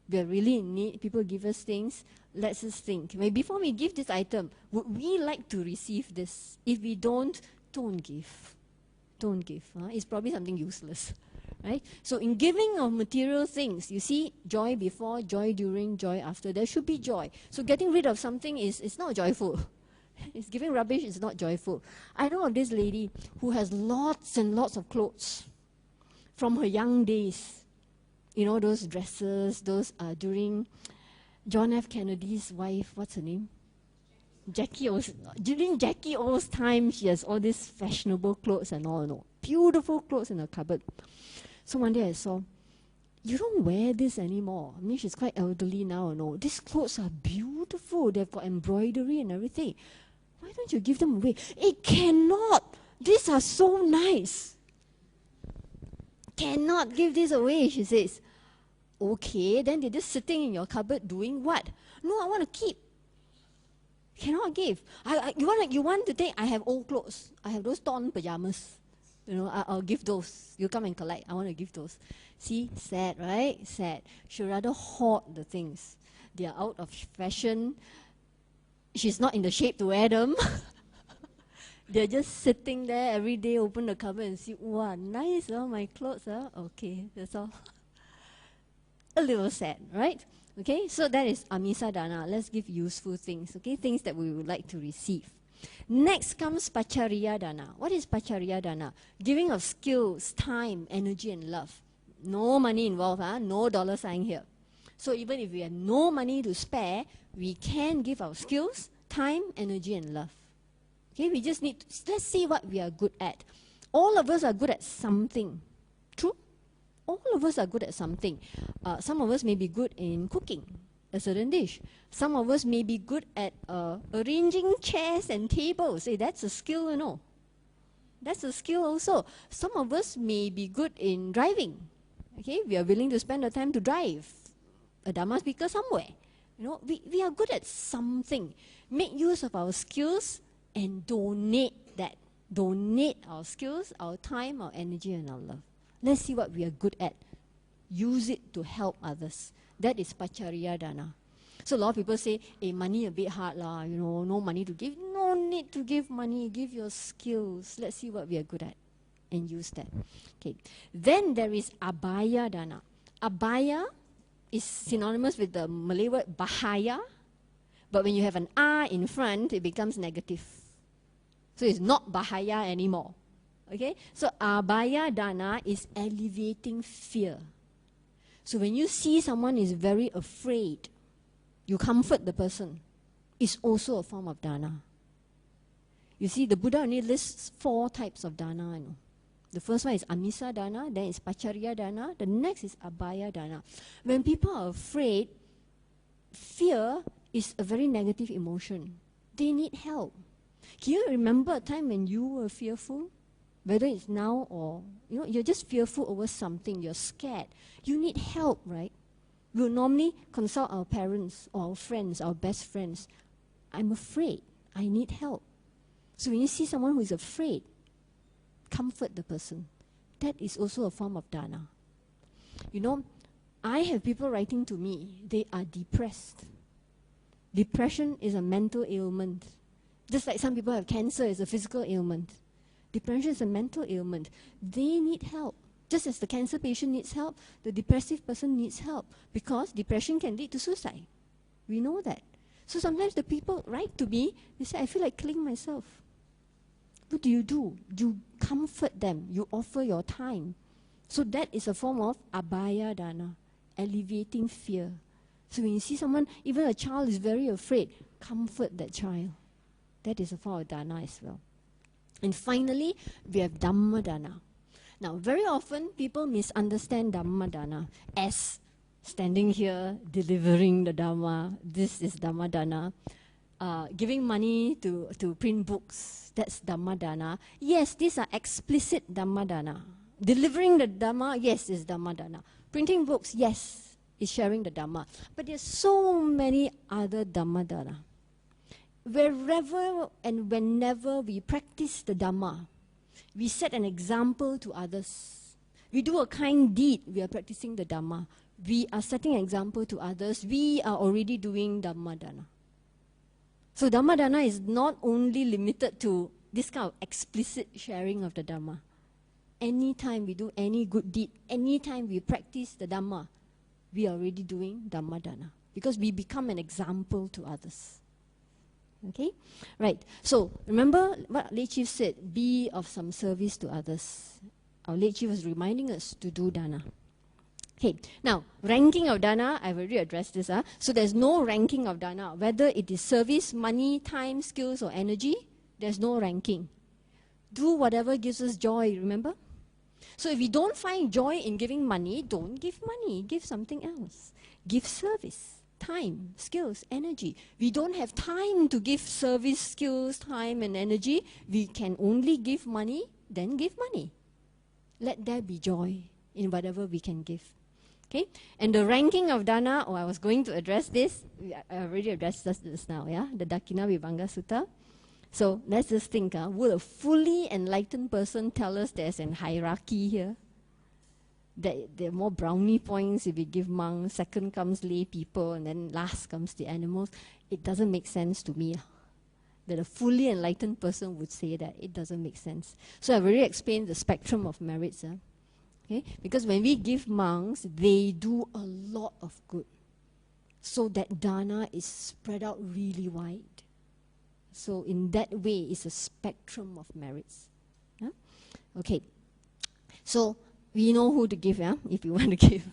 we're really in need, people give us things, let's just think. Maybe before we give this item, would we like to receive this? If we don't give. Don't give. It's probably something useless. Right? So in giving of material things, you see, joy before, joy during, joy after. There should be joy. So getting rid of something is not joyful. It's giving rubbish is not joyful. I know of this lady who has lots and lots of clothes from her young days. You know, those dresses, those during John F. Kennedy's wife, what's her name? Jackie O's. During Jackie O's time, she has all these fashionable clothes and all, you know, beautiful clothes in her cupboard. So one day I saw, you don't wear this anymore. I mean, she's quite elderly now, no. These clothes are beautiful. They've got embroidery and everything. Why don't you give them away? It cannot. These are so nice. Cannot give this away, she says. Okay, then they're just sitting in your cupboard doing what? No, I want to keep. Cannot give. You want to take, I have old clothes. I have those torn pajamas. You know, I'll give those. You come and collect. I want to give those. See, sad, right? Sad. She'd rather hoard the things. They are out of fashion. She's not in the shape to wear them. They're just sitting there every day, open the cupboard and see, wow, nice, my clothes. Okay, that's all. A little sad, right? Okay, so that is Amisa Dana. Let's give useful things, okay? Things that we would like to receive. Next comes Pachariya Dana. What is Pachariya Dana? Giving of skills, time, energy, and love. No money involved, no dollar sign here. So even if we have no money to spare, we can give our skills, time, energy, and love. Okay, we just need to, let's see what we are good at. All of us are good at something. True? All of us are good at something. Some of us may be good in cooking a certain dish. Some of us may be good at arranging chairs and tables. Hey, that's a skill, you know. That's a skill also. Some of us may be good in driving. Okay, we are willing to spend the time to drive a Dhamma speaker somewhere. You know, we are good at something. Make use of our skills and donate that. Donate our skills, our time, our energy, and our love. Let's see what we are good at. Use it to help others. That is Pachariya Dana. So a lot of people say, hey, money a bit hard lah, you know, no money to give. No need to give money, give your skills. Let's see what we are good at and use that. Okay. Then there is Abhaya Dana. Abhaya is synonymous with the Malay word Bahaya, but when you have an A in front, it becomes negative. So it's not Bahaya anymore. Okay? So Abhaya Dana is alleviating fear. So when you see someone is very afraid, you comfort the person. It's also a form of dana. You see, the Buddha only lists 4 types of dana. You know. The first one is Amisa Dana, then it's Pachariya Dana, the next is Abhaya Dana. When people are afraid, fear is a very negative emotion. They need help. Can you remember a time when you were fearful? Whether it's now or, you know, you're just fearful over something, you're scared. You need help, right? We'll normally consult our parents or our friends, our best friends. I'm afraid, I need help. So when you see someone who is afraid, comfort the person. That is also a form of dana. You know, I have people writing to me, they are depressed. Depression is a mental ailment. Just like some people have cancer, it's a physical ailment. Depression is a mental ailment. They need help. Just as the cancer patient needs help, the depressive person needs help, because depression can lead to suicide. We know that. So sometimes the people write to me, they say, I feel like killing myself. What do? You comfort them. You offer your time. So that is a form of Abhaya Dana, alleviating fear. So when you see someone, even a child is very afraid, comfort that child. That is a form of dana as well. And finally, we have Dhamma Dana. Now, very often people misunderstand Dhamma Dana as standing here, delivering the Dhamma. This is Dhamma Dana. Giving money to print books, that's Dhamma Dana. Yes, these are explicit Dhamma Dana. Delivering the Dhamma, yes, is Dhamma Dana. Printing books, yes, is sharing the Dhamma. But there's so many other Dhamma Dana. Wherever and whenever we practice the Dhamma, we set an example to others. We do a kind deed, we are practicing the Dhamma. We are setting an example to others, we are already doing Dhamma Dana. So Dhamma Dana is not only limited to this kind of explicit sharing of the Dhamma. Anytime we do any good deed, anytime we practice the Dhamma, we are already doing Dhamma Dana. Because we become an example to others. Okay? Right. So, remember what late chief said, be of some service to others. Our late chief was reminding us to do dana. Okay. Now, ranking of dana, I've already addressed this. So, there's no ranking of dana. Whether it is service, money, time, skills, or energy, there's no ranking. Do whatever gives us joy, remember? So if you don't find joy in giving money, don't give money. Give something else. Give service, time, skills, energy. We don't have time to give service, skills, time, and energy. We can only give money, then give money. Let there be joy in whatever we can give. Okay? And the ranking of dana, I was going to address this. I already addressed this now, yeah? The Dakina Vibhanga Sutta. So let's just think, will a fully enlightened person tell us there's an hierarchy here? That there are more brownie points if we give monks, second comes lay people, and then last comes the animals. It doesn't make sense to me. That a fully enlightened person would say that. It doesn't make sense. So I've already explained the spectrum of merits. Okay? Because when we give monks, they do a lot of good. So that dana is spread out really wide. So in that way, it's a spectrum of merits. Yeah? Okay. So we know who to give, if you want to give.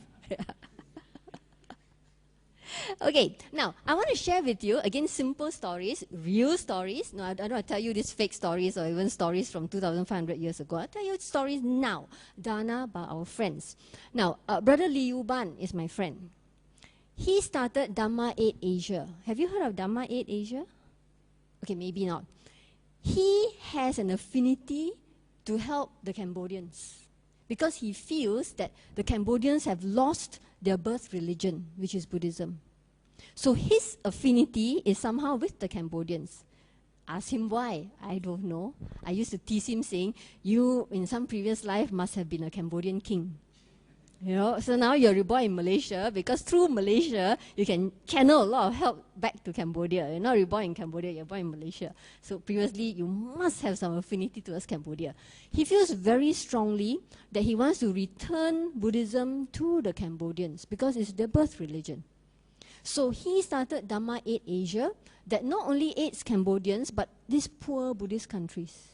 Okay, now I want to share with you, again, simple stories, real stories. No, I don't want to tell you these fake stories or even stories from 2,500 years ago. I'll tell you stories now, dana by our friends. Now, Brother Liu Ban is my friend. He started Dhamma Aid Asia. Have you heard of Dhamma Aid Asia? Okay, maybe not. He has an affinity to help the Cambodians because he feels that the Cambodians have lost their birth religion, which is Buddhism. So his affinity is somehow with the Cambodians. Ask him why. I don't know. I used to tease him saying, you in some previous life must have been a Cambodian king. You know, so now you're reborn in Malaysia because through Malaysia, you can channel a lot of help back to Cambodia. You're not reborn in Cambodia, you're born in Malaysia. So previously, you must have some affinity towards Cambodia. He feels very strongly that he wants to return Buddhism to the Cambodians because it's their birth religion. So he started Dhamma Aid Asia that not only aids Cambodians, but these poor Buddhist countries.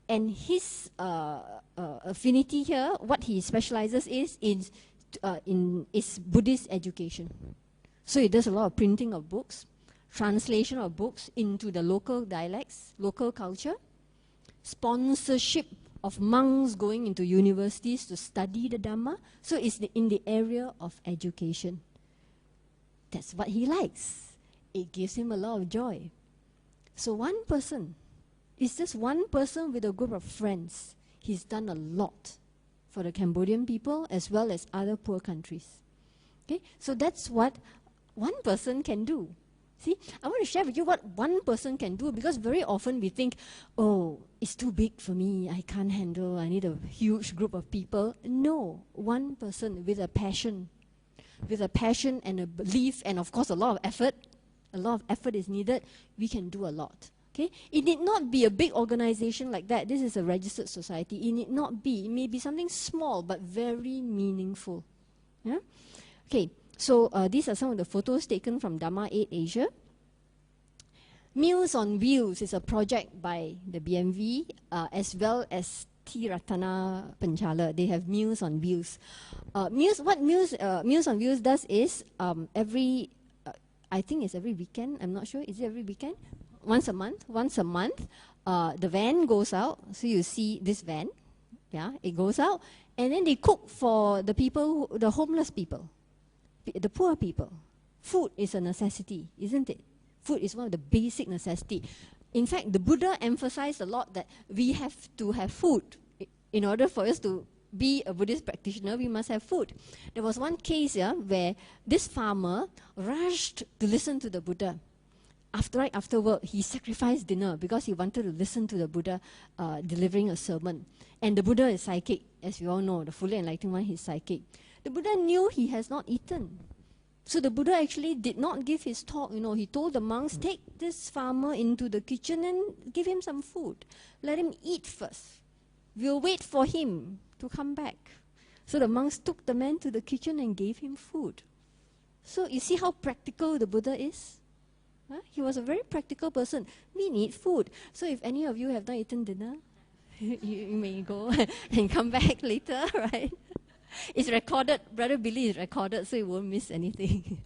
And his affinity here, what he specializes is Buddhist education. So he does a lot of printing of books, translation of books into the local dialects, local culture, sponsorship of monks going into universities to study the Dhamma. So it's in the area of education. That's what he likes. It gives him a lot of joy. So one person, it's just one person with a group of friends. He's done a lot for the Cambodian people as well as other poor countries. Okay, so that's what one person can do. See, I want to share with you what one person can do because very often we think, oh, it's too big for me, I can't handle, I need a huge group of people. No, one person with a passion and a belief and of course a lot of effort is needed, we can do a lot. Okay? It need not be a big organization like that. This is a registered society. It need not be. It may be something small but very meaningful. Yeah? Okay, so these are some of the photos taken from Dhamma Aid Asia. Meals on Wheels is a project by the BMV as well as T. Ratana Panchala. They have Meals on Wheels. Meals on Wheels does is every, I think it's every weekend. I'm not sure. Is it every weekend? Once a month, the van goes out. So you see this van, yeah, it goes out, and then they cook for the people, the homeless people, the poor people. Food is a necessity, isn't it? Food is one of the basic necessity. In fact, the Buddha emphasized a lot that we have to have food. In order for us to be a Buddhist practitioner, we must have food. There was one case where this farmer rushed to listen to the Buddha. After work, he sacrificed dinner because he wanted to listen to the Buddha delivering a sermon. And the Buddha is psychic, as we all know, the fully enlightened one, he's psychic. The Buddha knew he has not eaten. So the Buddha actually did not give his talk. He told the monks, take this farmer into the kitchen and give him some food. Let him eat first. We'll wait for him to come back. So the monks took the man to the kitchen and gave him food. So you see how practical the Buddha is? He was a very practical person. We need food. So if any of you have not eaten dinner, you may go and come back later, right? It's recorded. Brother Billy is recorded, so you won't miss anything.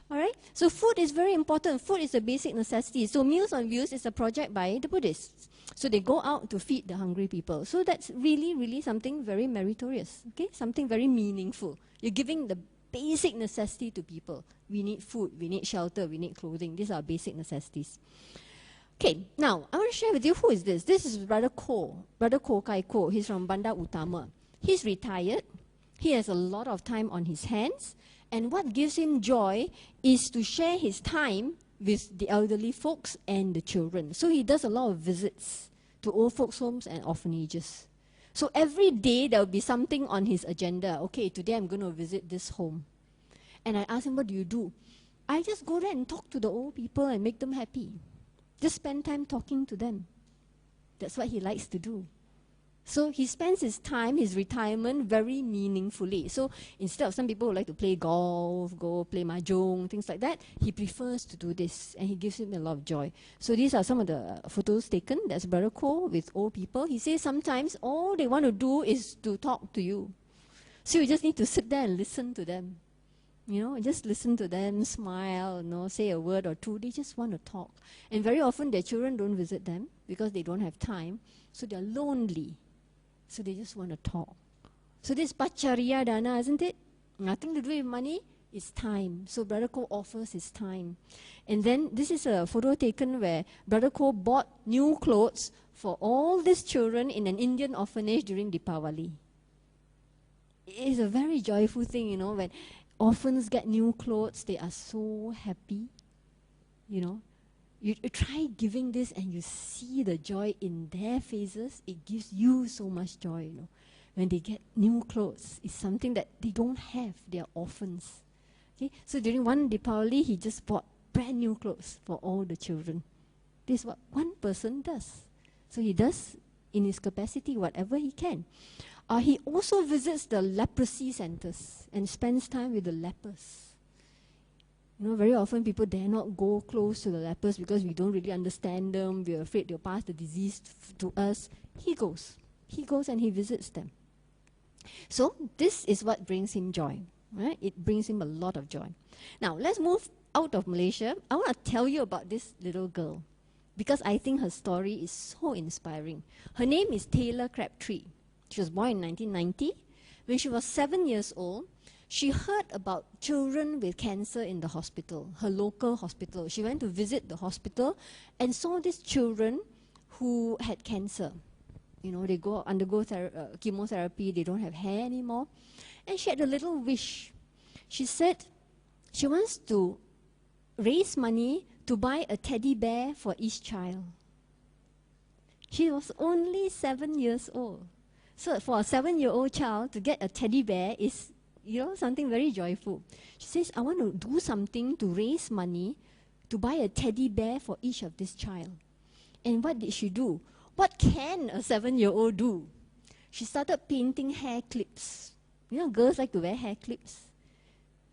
All right? So food is very important. Food is a basic necessity. So Meals on Wheels is a project by the Buddhists. So they go out to feed the hungry people. So that's really, really something very meritorious, okay? Something very meaningful. You're giving the basic necessity to people. We need food, we need shelter, we need clothing. These are basic necessities. Okay, now I want to share with you who is this. This is Brother Ko Kai Ko. He's from Bandar Utama. He's retired. He has a lot of time on his hands. And what gives him joy is to share his time with the elderly folks and the children. So he does a lot of visits to old folks' homes and orphanages. So every day there will be something on his agenda. Okay, today I'm going to visit this home. And I ask him, what do you do? I just go there and talk to the old people and make them happy. Just spend time talking to them. That's what he likes to do. So he spends his time, his retirement, very meaningfully. So instead of some people who like to play golf, go play mahjong, things like that, he prefers to do this, and he gives him a lot of joy. So these are some of the photos taken. That's Brother Ko with old people. He says sometimes all they want to do is to talk to you. So you just need to sit there and listen to them. You know, just listen to them, smile, you know, say a word or two. They just want to talk. And very often their children don't visit them because they don't have time. So they're lonely. So they just want to talk. So this Pachariya Dana, isn't it? Nothing to do with money, it's time. So Brother Ko offers his time. And then this is a photo taken where Brother Ko bought new clothes for all these children in an Indian orphanage during Deepavali. It is a very joyful thing, you know, when orphans get new clothes, they are so happy, you know. You try giving this and you see the joy in their faces. It gives you so much joy, you know. When they get new clothes, it's something that they don't have. They are orphans. Okay? So during one Deepavali, he just bought brand new clothes for all the children. This is what one person does. So he does in his capacity whatever he can. He also visits the leprosy centers and spends time with the lepers. You know, very often people dare not go close to the lepers because we don't really understand them. We're afraid they'll pass the disease to us. He goes. He goes and he visits them. So this is what brings him joy. Right? It brings him a lot of joy. Now, let's move out of Malaysia. I want to tell you about this little girl because I think her story is so inspiring. Her name is Taylor Crabtree. She was born in 1990. When she was 7 years old, she heard about children with cancer in the hospital, her local hospital. She went to visit the hospital and saw these children who had cancer. You know, they undergo chemotherapy, they don't have hair anymore. And she had a little wish. She said she wants to raise money to buy a teddy bear for each child. She was only 7 years old. So for a 7-year-old child to get a teddy bear is, you know, something very joyful. She says, I want to do something to raise money to buy a teddy bear for each of this child. And what did she do? What can a 7-year-old do? She started painting hair clips. You know, girls like to wear hair clips.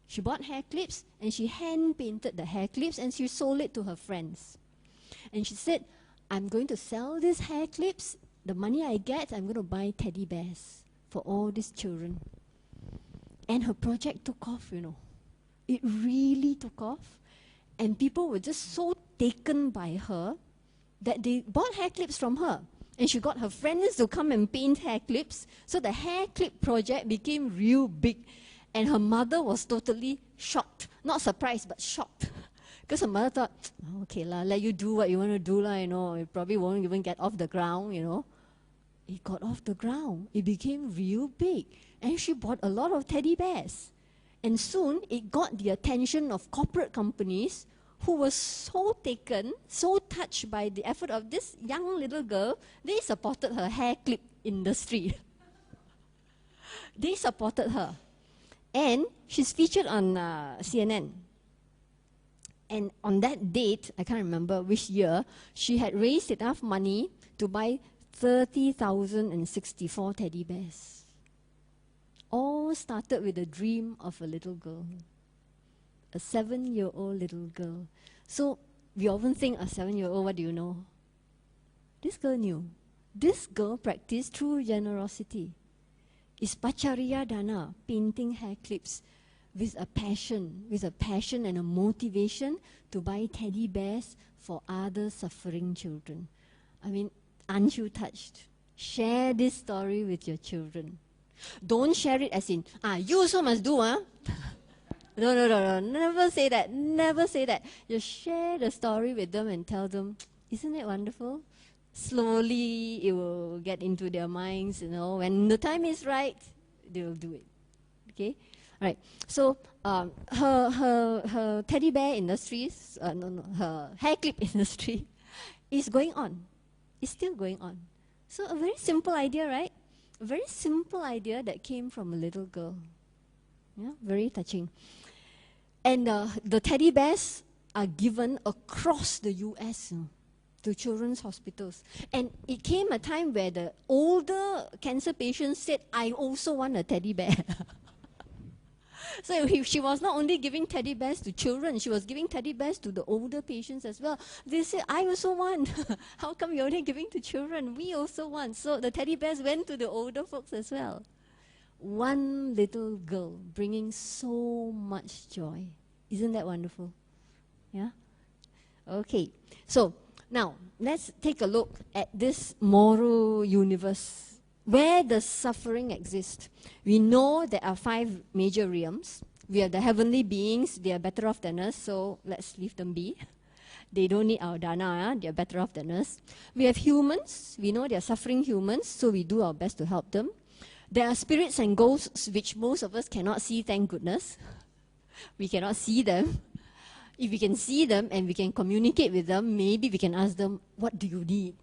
She bought hair clips and she hand painted the hair clips and she sold it to her friends. And she said, I'm going to sell these hair clips. The money I get, I'm going to buy teddy bears for all these children. And her project took off, you know. It really took off. And people were just so taken by her that they bought hair clips from her. And she got her friends to come and paint hair clips. So the hair clip project became real big. And her mother was totally shocked. Not surprised, but shocked. Because her mother thought, oh, okay, let you do what you want to do, you know. It probably won't even get off the ground, you know. It got off the ground. It became real big. And she bought a lot of teddy bears. And soon, it got the attention of corporate companies who were so taken, so touched by the effort of this young little girl. They supported her hair clip industry. They supported her. And she's featured on CNN. And on that date, I can't remember which year, she had raised enough money to buy 30,064 teddy bears. All started with a dream of a little girl. A 7-year-old little girl. So we often think, a 7-year-old, what do you know? This girl knew. This girl practiced true generosity. It's Pachariya Dana, painting hair clips, with a passion and a motivation to buy teddy bears for other suffering children. I mean, Aren't you touched? Share this story with your children. Don't share it as in, you also must do, huh? No. Never say that. Never say that. Just share the story with them and tell them, isn't it wonderful? Slowly, it will get into their minds, When the time is right, they will do it. Okay? All right. So, her teddy bear industries, her hair clip industry is going on. It's still going on. So, a very simple idea, right? A very simple idea that came from a little girl. Yeah, very touching. And the teddy bears are given across the US to children's hospitals. And it came a time where the older cancer patients said, I also want a teddy bear. So she was not only giving teddy bears to children, she was giving teddy bears to the older patients as well. They said, I also want. How come you're only giving to children? We also want. So the teddy bears went to the older folks as well. One little girl bringing so much joy. Isn't that wonderful? Yeah? Okay. So now let's take a look at this moral universe. Where does suffering exist? We know there are 5 major realms. We have the heavenly beings. They are better off than us, so let's leave them be. They don't need our dana. They are better off than us. We have humans. We know they are suffering humans, so we do our best to help them. There are spirits and ghosts, which most of us cannot see, thank goodness. We cannot see them. If we can see them and we can communicate with them, maybe we can ask them, what do you need,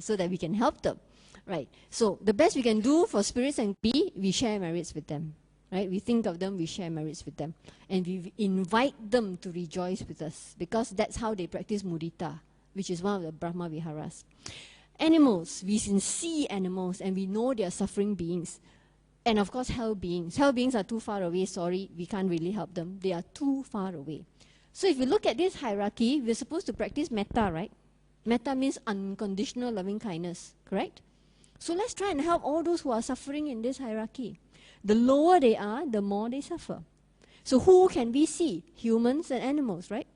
so that we can help them. Right. So the best we can do for spirits and we share merits with them. Right? We think of them, we share merits with them. And we invite them to rejoice with us, because that's how they practice mudita, which is one of the Brahma Viharas. Animals, we can see animals and we know they are suffering beings. And of course, hell beings. Hell beings are too far away, sorry, we can't really help them. They are too far away. So if you look at this hierarchy, we're supposed to practice metta, right? Metta means unconditional loving kindness, correct? So let's try and help all those who are suffering in this hierarchy. The lower they are, the more they suffer. So who can we see? Humans and animals, right?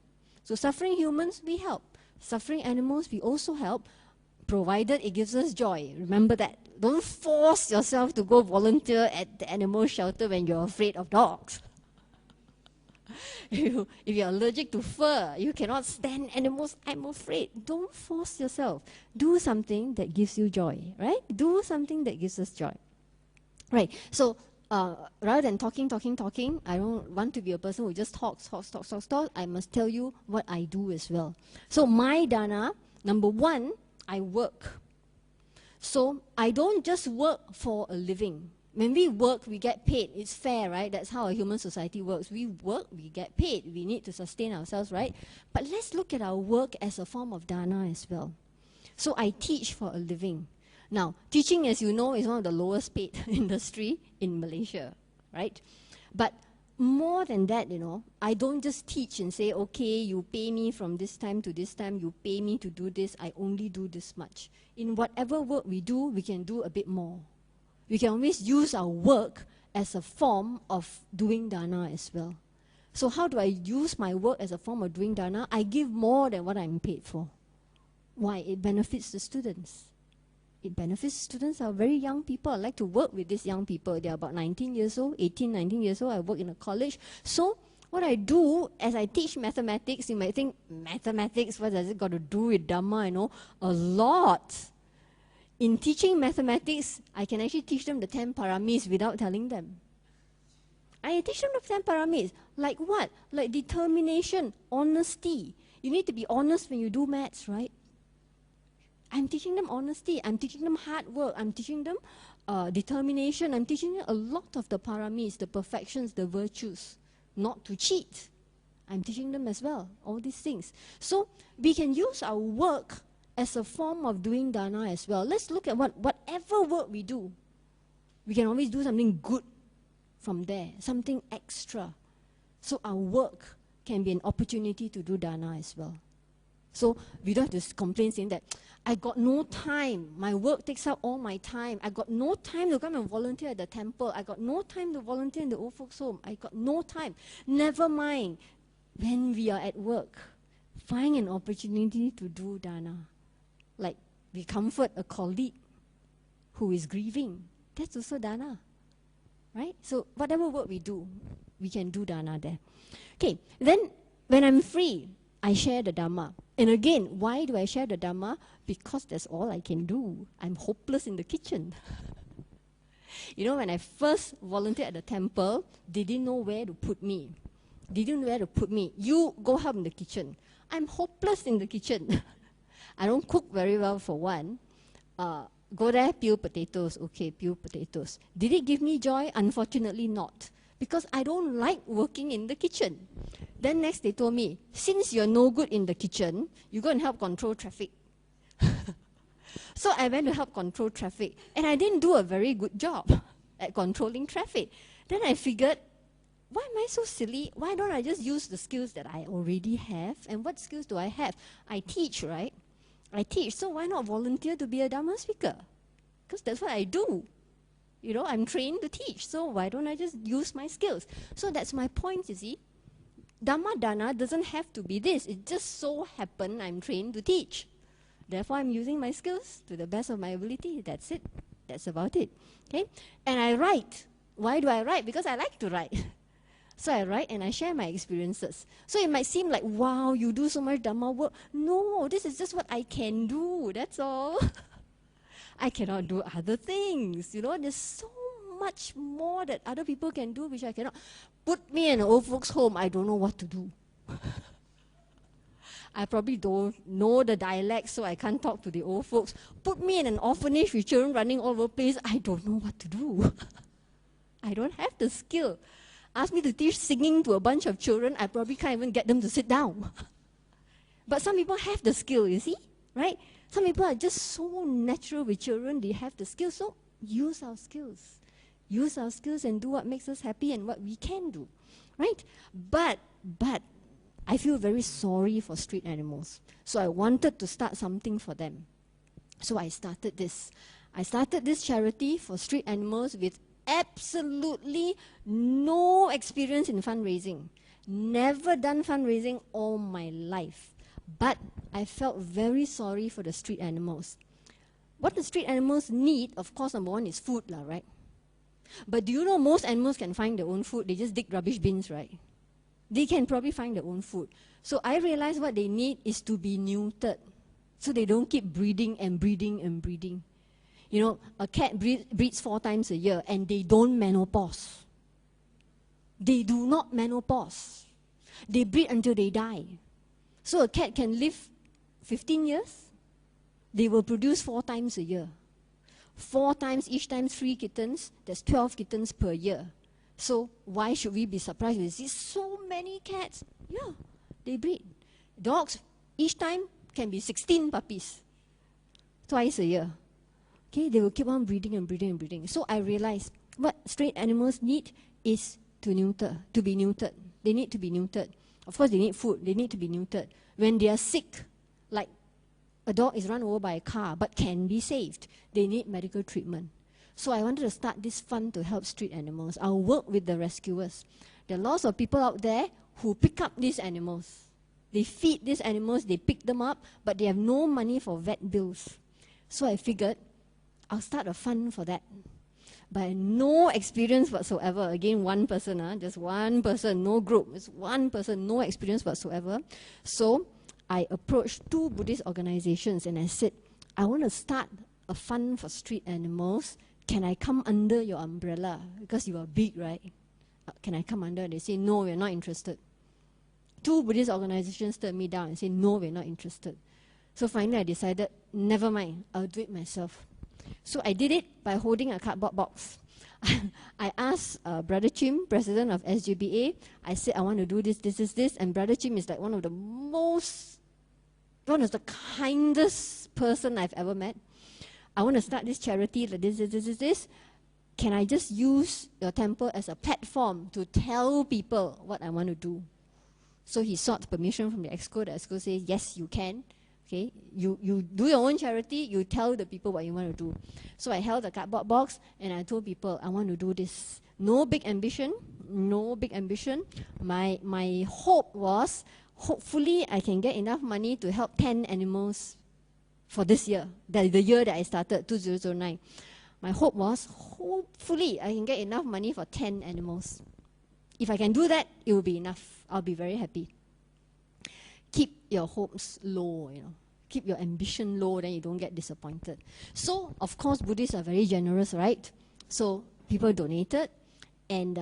So suffering humans, we help. Suffering animals, we also help, provided it gives us joy. Remember that. Don't force yourself to go volunteer at the animal shelter when you're afraid of dogs. If you're allergic to fur, you cannot stand animals, I'm afraid. Don't force yourself. Do something that gives you joy, right? Do something that gives us joy. Right, so rather than talking, I don't want to be a person who just talks. I must tell you what I do as well. So my dana, number 1, I work. So I don't just work for a living. When we work, we get paid. It's fair, right? That's how a human society works. We work, we get paid. We need to sustain ourselves, right? But let's look at our work as a form of dana as well. So I teach for a living. Now, teaching, as you know, is one of the lowest paid industry in Malaysia, right? But more than that, I don't just teach and say, okay, you pay me from this time to this time, you pay me to do this, I only do this much. In whatever work we do, we can do a bit more. We can always use our work as a form of doing dana as well. So how do I use my work as a form of doing dana? I give more than what I'm paid for. Why? It benefits the students. It benefits students. Are very young people. I like to work with these young people. They're about 19 years old, 18, 19 years old. I work in a college. So what I do, as I teach mathematics, you might think, mathematics, what does it got to do with Dhamma? A lot. In teaching mathematics, I can actually teach them the 10 paramis without telling them. I teach them the 10 paramis. Like what? Like determination, honesty. You need to be honest when you do maths, right? I'm teaching them honesty. I'm teaching them hard work. I'm teaching them determination. I'm teaching them a lot of the paramis, the perfections, the virtues. Not to cheat. I'm teaching them as well, all these things. So we can use our work as a form of doing dana as well. Let's look at whatever work we do. We can always do something good from there, something extra. So our work can be an opportunity to do dana as well. So we don't have to complain saying that, I got no time, my work takes up all my time, I got no time to come and volunteer at the temple, I got no time to volunteer in the old folks home, I got no time. Never mind, when we are at work, find an opportunity to do dana. Like We comfort a colleague who is grieving. That's also dana, right? So whatever work we do, we can do dana there. Okay, then when I'm free, I share the Dhamma. And again, why do I share the Dhamma? Because that's all I can do. I'm hopeless in the kitchen. You know, when I first volunteered at the temple, they didn't know where to put me. They didn't know where to put me. You go help in the kitchen. I'm hopeless in the kitchen. I don't cook very well for one. Go there, peel potatoes. Okay, peel potatoes. Did it give me joy? Unfortunately not. Because I don't like working in the kitchen. Then next they told me, since you're no good in the kitchen, you go and help control traffic. So I went to help control traffic. And I didn't do a very good job at controlling traffic. Then I figured, why am I so silly? Why don't I just use the skills that I already have? And what skills do I have? I teach, right? I teach. So why not volunteer to be a Dhamma speaker? Because that's what I do. You know, I'm trained to teach, so why don't I just use my skills? So that's my point, you see. Dhamma dana doesn't have to be this. It just so happened I'm trained to teach. Therefore, I'm using my skills to the best of my ability. That's it. That's about it. Okay? And I write. Why do I write? Because I like to write. So I write and I share my experiences. So it might seem like, wow, you do so much Dhamma work. No, this is just what I can do. That's all. I cannot do other things. You know, there's so much more that other people can do which I cannot. Put me in an old folks' home, I don't know what to do. I probably don't know the dialect, so I can't talk to the old folks. Put me in an orphanage with children running all over the place, I don't know what to do. I don't have the skill. Ask me to teach singing to a bunch of children, I probably can't even get them to sit down. But some people have the skill, you see, right? Some people are just so natural with children, they have the skills, so use our skills. Use our skills and do what makes us happy and what we can do, right? But I feel very sorry for street animals. So I wanted to start something for them. So I started this. I started this charity for street animals with absolutely no experience in fundraising. Never done fundraising all my life. But I felt very sorry for the street animals. What the street animals need, of course, number one is food, right? But do you know most animals can find their own food? They just dig rubbish bins, right? They can probably find their own food. So I realized what they need is to be neutered. So they don't keep breeding and breeding and breeding. You know, a cat breeds 4 times a year and they don't menopause. They do not menopause. They breed until they die. So a cat can live 15 years. They will produce 4 times a year. 4 times, each time 3 kittens, that's 12 kittens per year. So why should we be surprised when we see so many cats? Yeah, they breed. Dogs, each time can be 16 puppies. Twice a year. Okay, they will keep on breeding and breeding and breeding. So I realized what street animals need is to be neutered. They need to be neutered. Of course, they need food. They need to be neutered. When they are sick, like a dog is run over by a car but can be saved, they need medical treatment. So I wanted to start this fund to help street animals. I'll work with the rescuers. There are lots of people out there who pick up these animals. They feed these animals, they pick them up, but they have no money for vet bills. So I figured I'll start a fund for that. But no experience whatsoever. Again, one person, just one person, no group. It's one person, no experience whatsoever. So I approached 2 Buddhist organizations and I said, I want to start a fund for street animals. Can I come under your umbrella? Because you are big, right? Can I come under? They say, no, we're not interested. 2 Buddhist organizations turned me down and said, no, we're not interested. So finally I decided, never mind, I'll do it myself. So I did it by holding a cardboard box. I asked Brother Chim, president of SGBA, I said, I want to do this, and Brother Chim is like one of the kindest person I've ever met. I want to start this charity, like this. Can I just use your temple as a platform to tell people what I want to do? So he sought permission from the EXCO. The EXCO says, yes, you can. Okay, you do your own charity, you tell the people what you want to do. So I held the cardboard box and I told people, I want to do this. No big ambition. My hope was, hopefully I can get enough money to help 10 animals for this year, the year that I started, 2009. My hope was, hopefully, I can get enough money for 10 animals. If I can do that, it will be enough. I'll be very happy. Keep your hopes low, you know. Keep your ambition low, then you don't get disappointed. So, of course, Buddhists are very generous, right? So, people donated, and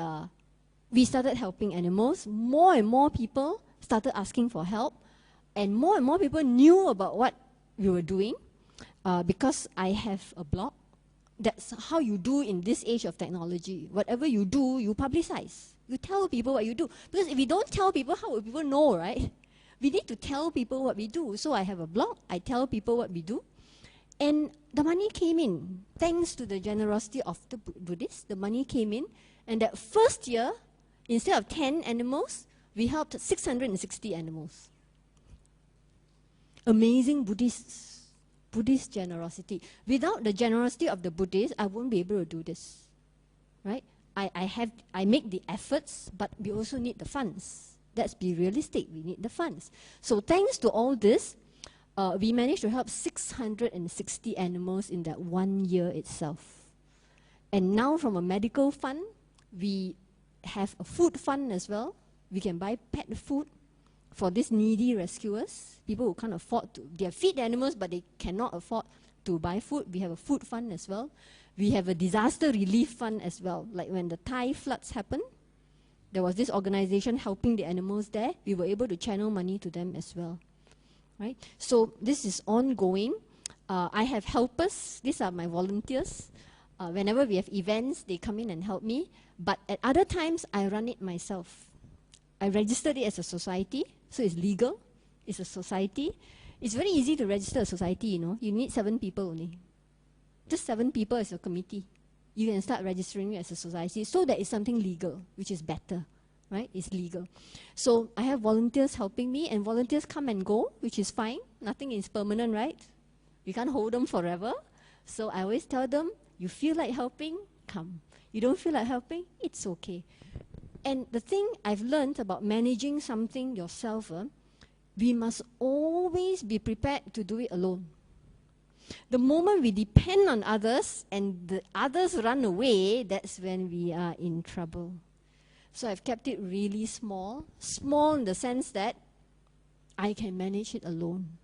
we started helping animals. More and more people started asking for help, and more people knew about what we were doing because I have a blog. That's how you do in this age of technology. Whatever you do, you publicize. You tell people what you do. Because if we don't tell people, how will people know, right? We need to tell people what we do. So I have a blog. I tell people what we do. And the money came in. Thanks to the generosity of the Buddhists, the money came in. And that first year, instead of 10 animals, we helped 660 animals. Amazing Buddhist generosity. Without the generosity of the Buddhists, I won't be able to do this, right? I make the efforts, but we also need the funds. Let's be realistic, we need the funds. So thanks to all this, we managed to help 660 animals in that 1 year itself. And now from a medical fund, we have a food fund as well. We can buy pet food for these needy rescuers, people who can't afford to, they feed the animals, but they cannot afford to buy food. We have a food fund as well. We have a disaster relief fund as well. Like when the Thai floods happened, there was this organization helping the animals there. We were able to channel money to them as well, right? So this is ongoing. I have helpers. These are my volunteers. Whenever we have events, they come in and help me. But at other times, I run it myself. I registered it as a society, so it's legal. It's a society. It's very easy to register a society, you know. You need 7 people only. Just 7 people as a committee. You can start registering it as a society. So that is something legal, which is better, right? It's legal. So I have volunteers helping me, and volunteers come and go, which is fine. Nothing is permanent, right? We can't hold them forever. So I always tell them, you feel like helping, come. You don't feel like helping, it's okay. And the thing I've learned about managing something yourself, we must always be prepared to do it alone. The moment we depend on others and the others run away, that's when we are in trouble. So I've kept it really small. Small in the sense that I can manage it alone.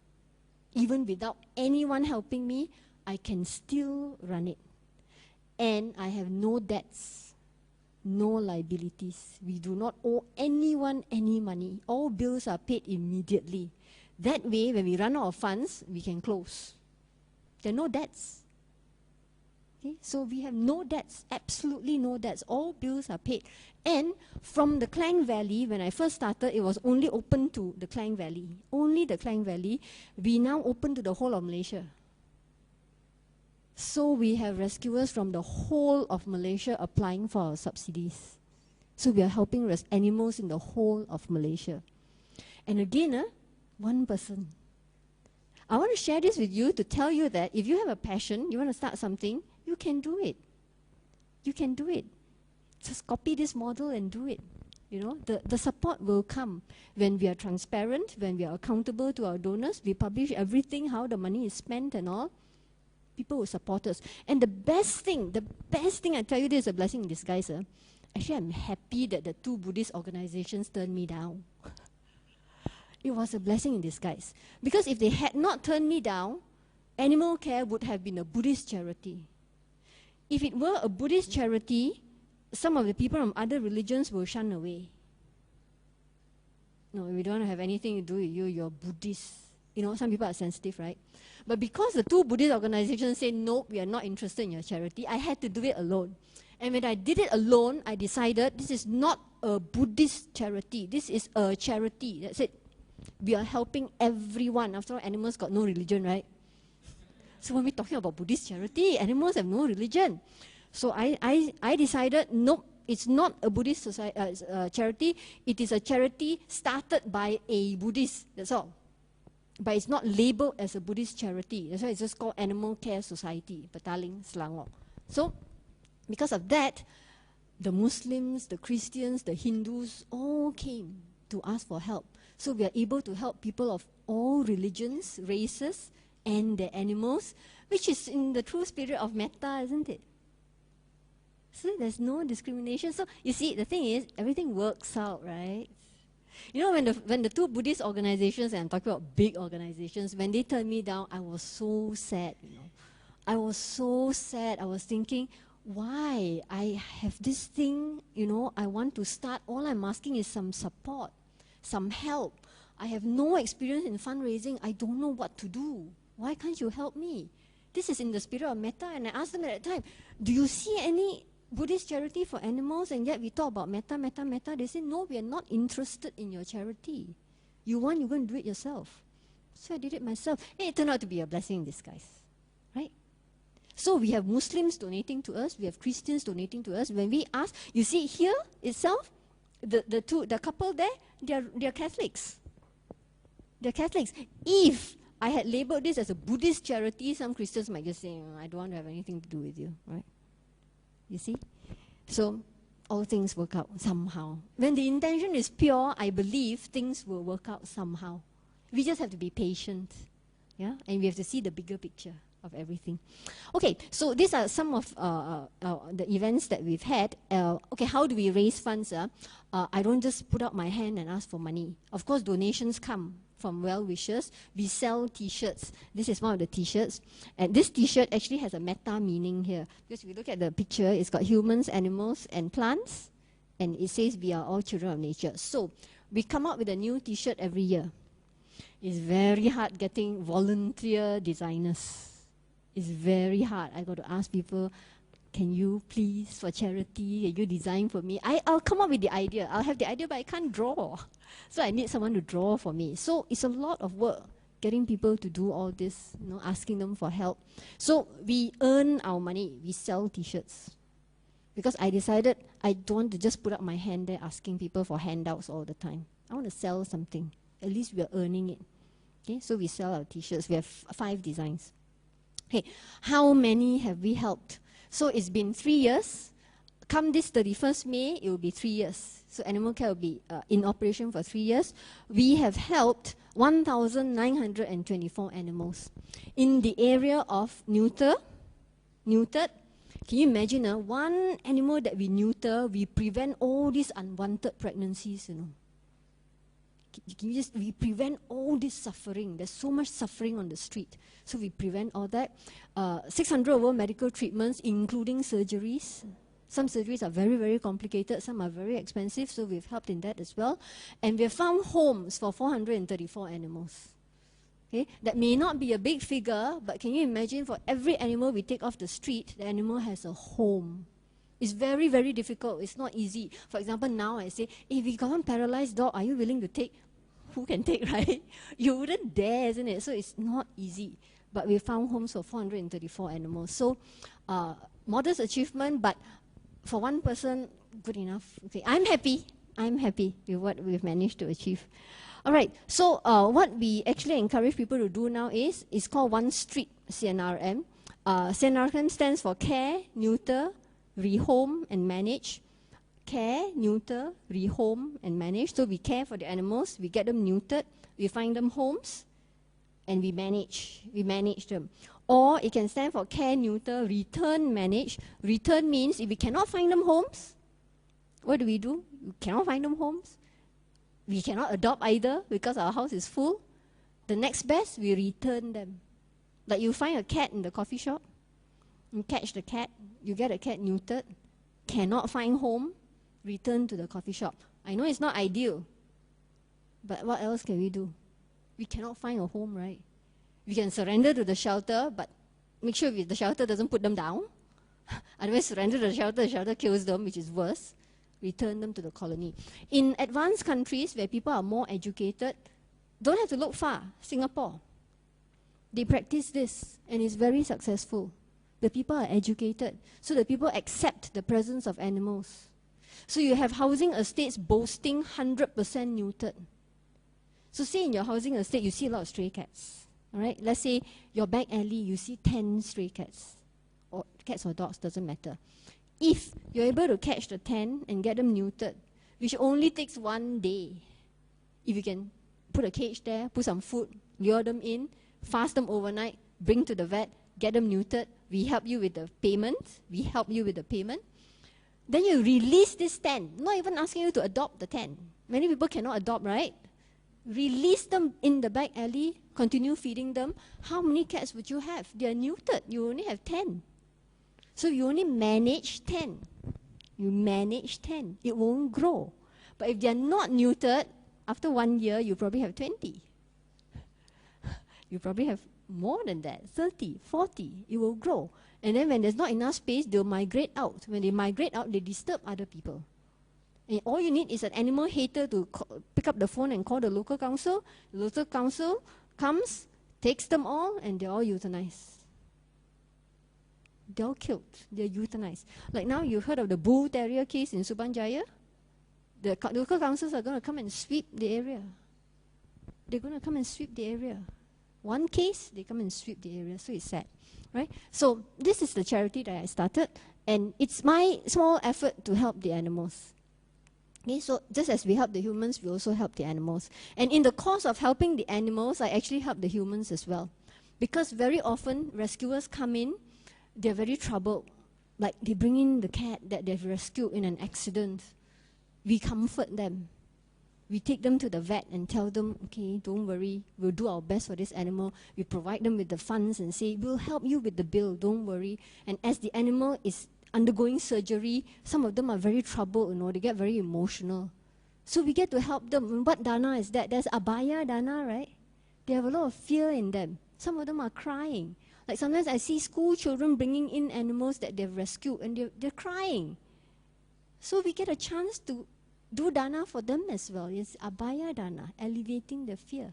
Even without anyone helping me, I can still run it. And I have no debts, no liabilities. We do not owe anyone any money. All bills are paid immediately. That way, when we run out of funds, we can close. There are no debts. Okay? So we have no debts, absolutely no debts. All bills are paid. And from the Klang Valley, when I first started, it was only open to the Klang Valley. Only the Klang Valley. We now open to the whole of Malaysia. So we have rescuers from the whole of Malaysia applying for our subsidies. So we are helping animals in the whole of Malaysia. And again, one person. I want to share this with you to tell you that if you have a passion, you want to start something, you can do it. You can do it. Just copy this model and do it. You know, the support will come when we are transparent, when we are accountable to our donors. We publish everything, how the money is spent and all. People will support us. And the best thing I tell you, this is a blessing in disguise. Actually, I'm happy that the 2 Buddhist organizations turned me down. It was a blessing in disguise. Because if they had not turned me down, animal care would have been a Buddhist charity. If it were a Buddhist charity, some of the people from other religions will shun away. No, we don't want to have anything to do with you, you're Buddhist. You know, some people are sensitive, right? But because the 2 Buddhist organizations say, nope, we are not interested in your charity, I had to do it alone. And when I did it alone, I decided this is not a Buddhist charity. This is a charity. That's it. We are helping everyone. After all, animals got no religion, right? So when we're talking about Buddhist charity, animals have no religion. So I decided, nope, it's not a Buddhist charity. It is a charity started by a Buddhist. That's all. But it's not labeled as a Buddhist charity. That's why it's just called Animal Care Society, Petaling, Selangor. So, because of that, the Muslims, the Christians, the Hindus all came to ask for help. So we are able to help people of all religions, races, and the animals, which is in the true spirit of metta, isn't it? So there's no discrimination. So you see, the thing is, everything works out, right? You know, when the two Buddhist organizations, and I'm talking about big organizations, when they turned me down, I was so sad, you know. I was so sad. I was thinking, why? I have this thing, you know, I want to start. All I'm asking is some support, some help. I have no experience in fundraising. I don't know what to do. Why can't you help me? This is in the spirit of metta. And I asked them at that time, do you see any Buddhist charity for animals? And yet we talk about metta, metta, metta. They say, no, we are not interested in your charity. You want, you're going to do it yourself. So I did it myself. And it turned out to be a blessing in disguise, right? So we have Muslims donating to us. We have Christians donating to us. When we ask, you see here itself, the couple there, they're Catholics. They're Catholics. If I had labeled this as a Buddhist charity, some Christians might just say, I don't want to have anything to do with you, right? You see? So all things work out somehow. When the intention is pure, I believe things will work out somehow. We just have to be patient, yeah? And we have to see the bigger picture of everything. Okay, so these are some of the events that we've had. Okay, how do we raise funds? I don't just put out my hand and ask for money. Of course, donations come from well-wishers. We sell T-shirts. This is one of the T-shirts. And this T-shirt actually has a meta meaning here. Because if you look at the picture, it's got humans, animals, and plants. And it says we are all children of nature. So we come up with a new T-shirt every year. It's very hard getting volunteer designers. It's very hard. I got to ask people, can you please, for charity, can you design for me? I'll come up with the idea. I'll have the idea, but I can't draw. So I need someone to draw for me. So it's a lot of work getting people to do all this, you know, asking them for help. So we earn our money. We sell T-shirts. Because I decided I don't want to just put up my hand there asking people for handouts all the time. I want to sell something. At least we are earning it. Okay, so we sell our T-shirts. We have 5 designs. Okay, how many have we helped? So it's been 3 years. Come this 31st May, it will be 3 years. So Animal Care will be in operation for 3 years. We have helped 1,924 animals in the area of neutered. Can you imagine one animal that we neuter, we prevent all these unwanted pregnancies, you know. We prevent all this suffering. There's so much suffering on the street. So we prevent all that. 600 over medical treatments, including surgeries. Some surgeries are very, very complicated. Some are very expensive. So we've helped in that as well. And we've found homes for 434 animals. Okay? That may not be a big figure, but can you imagine for every animal we take off the street, the animal has a home. It's very, very difficult. It's not easy. For example, now I say, if we got one paralyzed dog, are you willing to take? Who can take, right? You wouldn't dare, isn't it? So it's not easy. But we found homes for 434 animals. So modest achievement, but for one person, good enough. Okay, I'm happy. I'm happy with what we've managed to achieve. All right, so what we actually encourage people to do now is called One Street CNRM. CNRM stands for Care, Neuter, Rehome and Manage. Care, neuter, rehome and manage. So we care for the animals, we get them neutered, we find them homes, and we manage them. Or it can stand for care, neuter, return, manage. Return means if we cannot find them homes, what do? We cannot find them homes. We cannot adopt either because our house is full. The next best, we return them. Like you find a cat in the coffee shop, you catch the cat, you get a cat neutered, cannot find home, return to the coffee shop. I know it's not ideal, but what else can we do? We cannot find a home, right? We can surrender to the shelter, but make sure the shelter doesn't put them down. Otherwise, surrender to the shelter kills them, which is worse. Return them to the colony. In advanced countries where people are more educated, don't have to look far. Singapore, they practice this, and it's very successful. The people are educated, so the people accept the presence of animals. So you have housing estates boasting 100% neutered. So say in your housing estate, you see a lot of stray cats. All right? Let's say your back alley, you see 10 stray cats. Or cats or dogs, doesn't matter. If you're able to catch the 10 and get them neutered, which only takes 1 day, if you can put a cage there, put some food, lure them in, fast them overnight, bring to the vet, get them neutered, we help you with the payment, then you release this 10, not even asking you to adopt the 10. Many people cannot adopt, right? Release them in the back alley, continue feeding them. How many cats would you have? They are neutered. You only have 10. So you only manage 10. You manage 10. It won't grow. But if they are not neutered, after 1 year, you probably have 20. You probably have more than that, 30, 40. It will grow. And then when there's not enough space, they'll migrate out. When they migrate out, they disturb other people. And all you need is an animal hater to pick up the phone and call the local council. The local council comes, takes them all, and they're all euthanized. They're all killed. They're euthanized. Like now, you've heard of the bull terrier case in Subanjaya? The local councils are going to come and sweep the area. They're going to come and sweep the area. One case, they come and sweep the area. So it's sad, right? So this is the charity that I started, and it's my small effort to help the animals. Okay, so just as we help the humans, we also help the animals. And in the course of helping the animals, I actually help the humans as well. Because very often, rescuers come in, they're very troubled. Like they bring in the cat that they've rescued in an accident. We comfort them. We take them to the vet and tell them, okay, don't worry, we'll do our best for this animal. We provide them with the funds and say, we'll help you with the bill, don't worry. And as the animal is undergoing surgery, some of them are very troubled, they get very emotional. So we get to help them. What dana is that? There's abaya dana, right? They have a lot of fear in them. Some of them are crying. Like sometimes I see school children bringing in animals that they've rescued and they're crying. So we get a chance to do dana for them as well. It's abaya dana, alleviating the fear.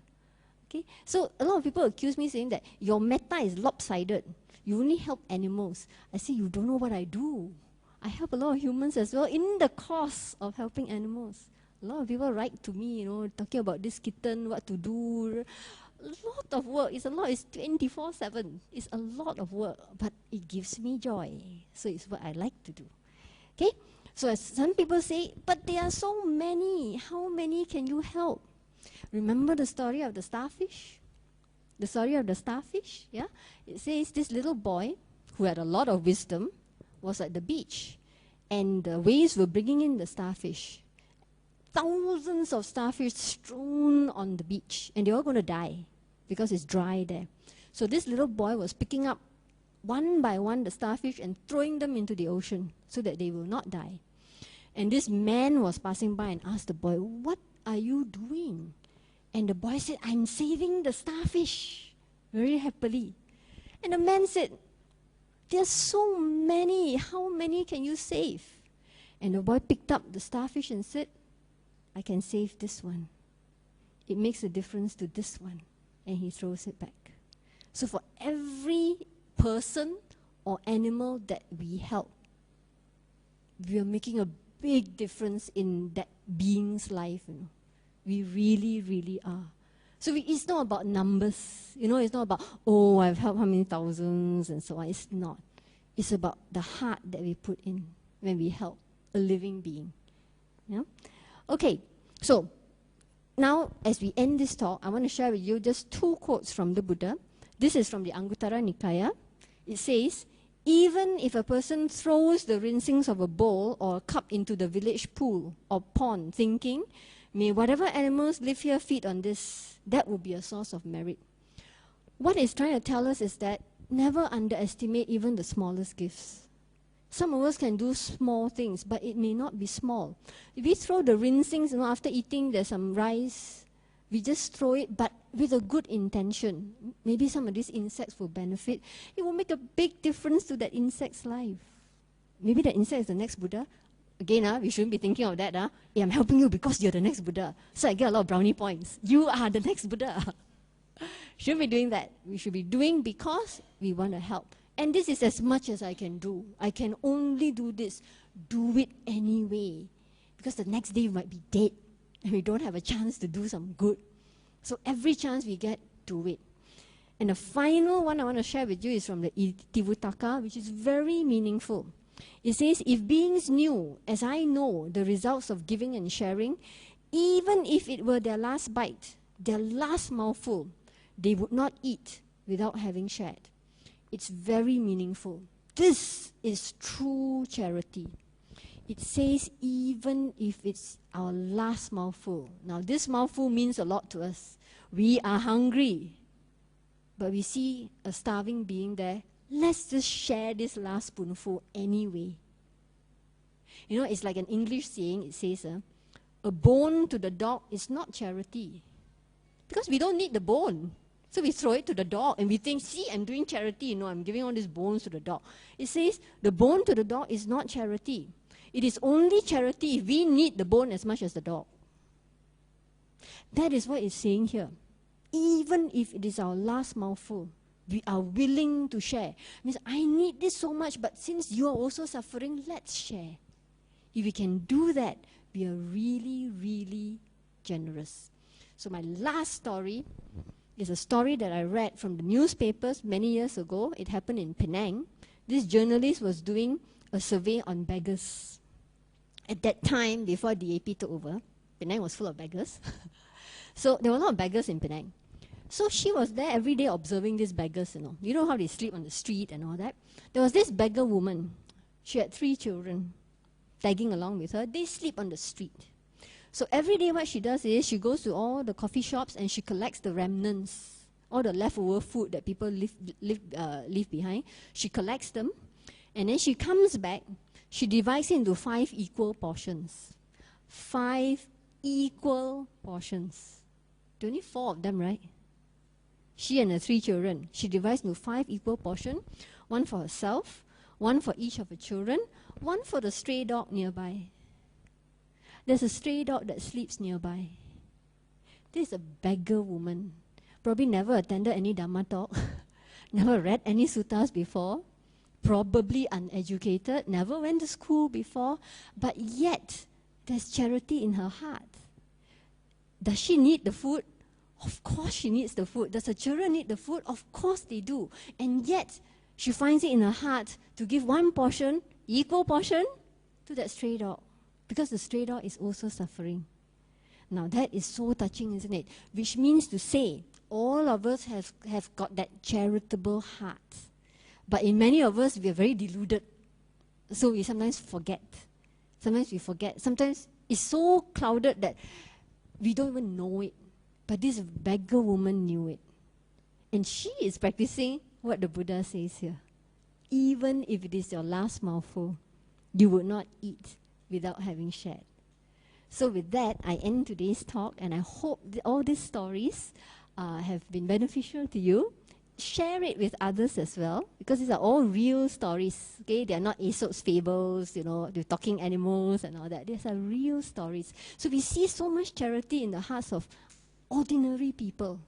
Okay? So a lot of people accuse me saying that your metta is lopsided. You only help animals. I say, you don't know what I do. I help a lot of humans as well in the course of helping animals. A lot of people write to me, talking about this kitten, what to do. A lot of work. It's a lot. It's 24/7. It's a lot of work, but it gives me joy. So it's what I like to do. Okay? So as some people say, but there are so many. How many can you help? Remember the story of the starfish? The story of the starfish, yeah? It says this little boy, who had a lot of wisdom, was at the beach. And the waves were bringing in the starfish. Thousands of starfish strewn on the beach. And they're all going to die, because it's dry there. So this little boy was picking up, one by one, the starfish and throwing them into the ocean, so that they will not die. And this man was passing by and asked the boy, what are you doing? And the boy said, I'm saving the starfish, very happily. And the man said, there's so many. How many can you save? And the boy picked up the starfish and said, I can save this one. It makes a difference to this one. And he throws it back. So for every person or animal that we help, we are making a big difference in that being's life, We really, really are. So it's not about numbers. It's not about, I've helped how many thousands and so on. It's not. It's about the heart that we put in when we help a living being. Yeah? Okay, so now as we end this talk, I want to share with you just 2 quotes from the Buddha. This is from the Anguttara Nikaya. It says, even if a person throws the rinsings of a bowl or a cup into the village pool or pond, thinking, may whatever animals live here feed on this, that will be a source of merit. What it's trying to tell us is that never underestimate even the smallest gifts. Some of us can do small things, but it may not be small. If we throw the rinsings, after eating there's some rice, we just throw it, but with a good intention. Maybe some of these insects will benefit. It will make a big difference to that insect's life. Maybe that insect is the next Buddha. Again, we shouldn't be thinking of that. Hey, I'm helping you because you're the next Buddha. So I get a lot of brownie points. You are the next Buddha. Shouldn't be doing that. We should be doing because we want to help. And this is as much as I can do. I can only do this. Do it anyway. Because the next day you might be dead. And we don't have a chance to do some good. So every chance we get, do it. And the final one I want to share with you is from the Tivutaka, which is very meaningful. It says, if beings knew, as I know, the results of giving and sharing, even if it were their last bite, their last mouthful, they would not eat without having shared. It's very meaningful. This is true charity. It says even if it's our last mouthful. Now this mouthful means a lot to us. We are hungry, but we see a starving being there. Let's just share this last spoonful anyway. You know, it's like an English saying. It says, a bone to the dog is not charity. Because we don't need the bone. So we throw it to the dog and we think, see, I'm doing charity. You know, I'm giving all these bones to the dog. It says, the bone to the dog is not charity. It is only charity if we need the bone as much as the dog. That is what it's saying here. Even if it is our last mouthful, we are willing to share. It means, I need this so much, but since you are also suffering, let's share. If we can do that, we are really, really generous. So my last story is a story that I read from the newspapers many years ago. It happened in Penang. This journalist was doing a survey on beggars. At that time, before DAP took over, Penang was full of beggars. So there were a lot of beggars in Penang. So she was there every day observing these beggars, you know. You know how they sleep on the street and all that? There was this beggar woman. She had 3 children tagging along with her. They sleep on the street. So every day what she does is she goes to all the coffee shops and she collects the remnants, all the leftover food that people leave behind. She collects them and then she comes back. She divides it into 5 equal portions. 5 equal portions. There are only 4 of them, right? She and her 3 children. She divides into 5 equal portions. 1 for herself, 1 for each of her children, 1 for the stray dog nearby. There's a stray dog that sleeps nearby. This is a beggar woman. Probably never attended any Dhamma talk, never read any suttas before, probably uneducated, never went to school before, but yet there's charity in her heart. Does she need the food? Of course she needs the food. Does her children need the food? Of course they do. And yet she finds it in her heart to give 1 portion, equal portion, to that stray dog. Because the stray dog is also suffering. Now that is so touching, isn't it? Which means to say, all of us have got that charitable heart. But in many of us, we are very deluded. So we sometimes forget. Sometimes we forget. Sometimes it's so clouded that we don't even know it. But this beggar woman knew it. And she is practicing what the Buddha says here. Even if it is your last mouthful, you would not eat without having shared. So with that, I end today's talk, and I hope all these stories have been beneficial to you. Share it with others as well, because these are all real stories. Okay, they are not Aesop's fables, you know, the talking animals and all that. These are real stories. So we see so much charity in the hearts of ordinary people.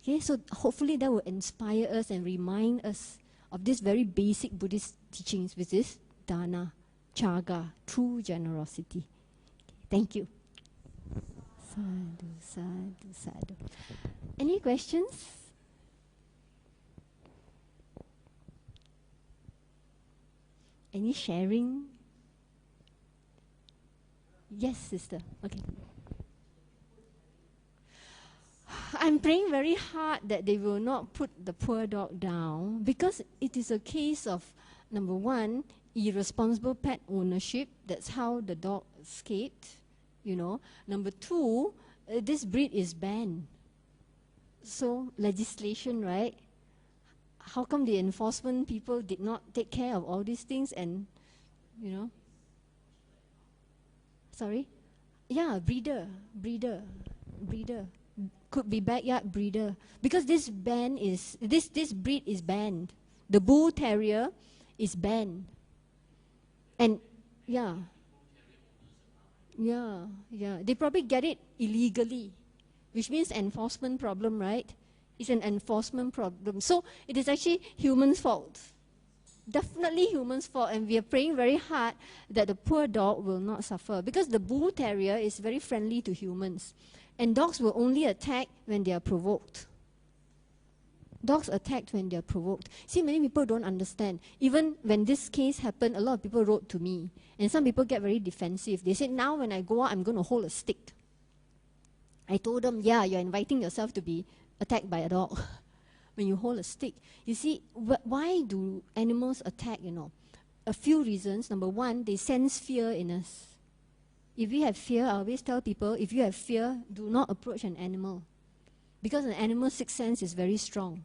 Okay, so hopefully that will inspire us and remind us of this very basic Buddhist teachings, which is dana, chaga, true generosity. Thank you. Sadhu, sadhu, sadhu. Any questions? Any sharing? Yes, sister. Okay. I'm praying very hard that they will not put the poor dog down, because it is a case of, number 1, irresponsible pet ownership. That's how the dog escaped, you know. Number 2, this breed is banned. So legislation, right? How come the enforcement people did not take care of all these things and, you know? Sorry? Yeah, breeder. Could be backyard breeder. Because this breed is banned. The bull terrier is banned. And yeah. They probably get it illegally, which means enforcement problem, right? It's an enforcement problem. So it is actually humans' fault. Definitely humans' fault. And we are praying very hard that the poor dog will not suffer. Because the bull terrier is very friendly to humans. And dogs will only attack when they are provoked. Dogs attack when they are provoked. See, many people don't understand. Even when this case happened, a lot of people wrote to me. And some people get very defensive. They said, now when I go out, I'm going to hold a stick. I told them, yeah, you're inviting yourself to be attacked by a dog when you hold a stick. You see, why do animals attack, you know? A few reasons. Number one, they sense fear in us. If we have fear, I always tell people, if you have fear, do not approach an animal. Because an animal's sixth sense is very strong.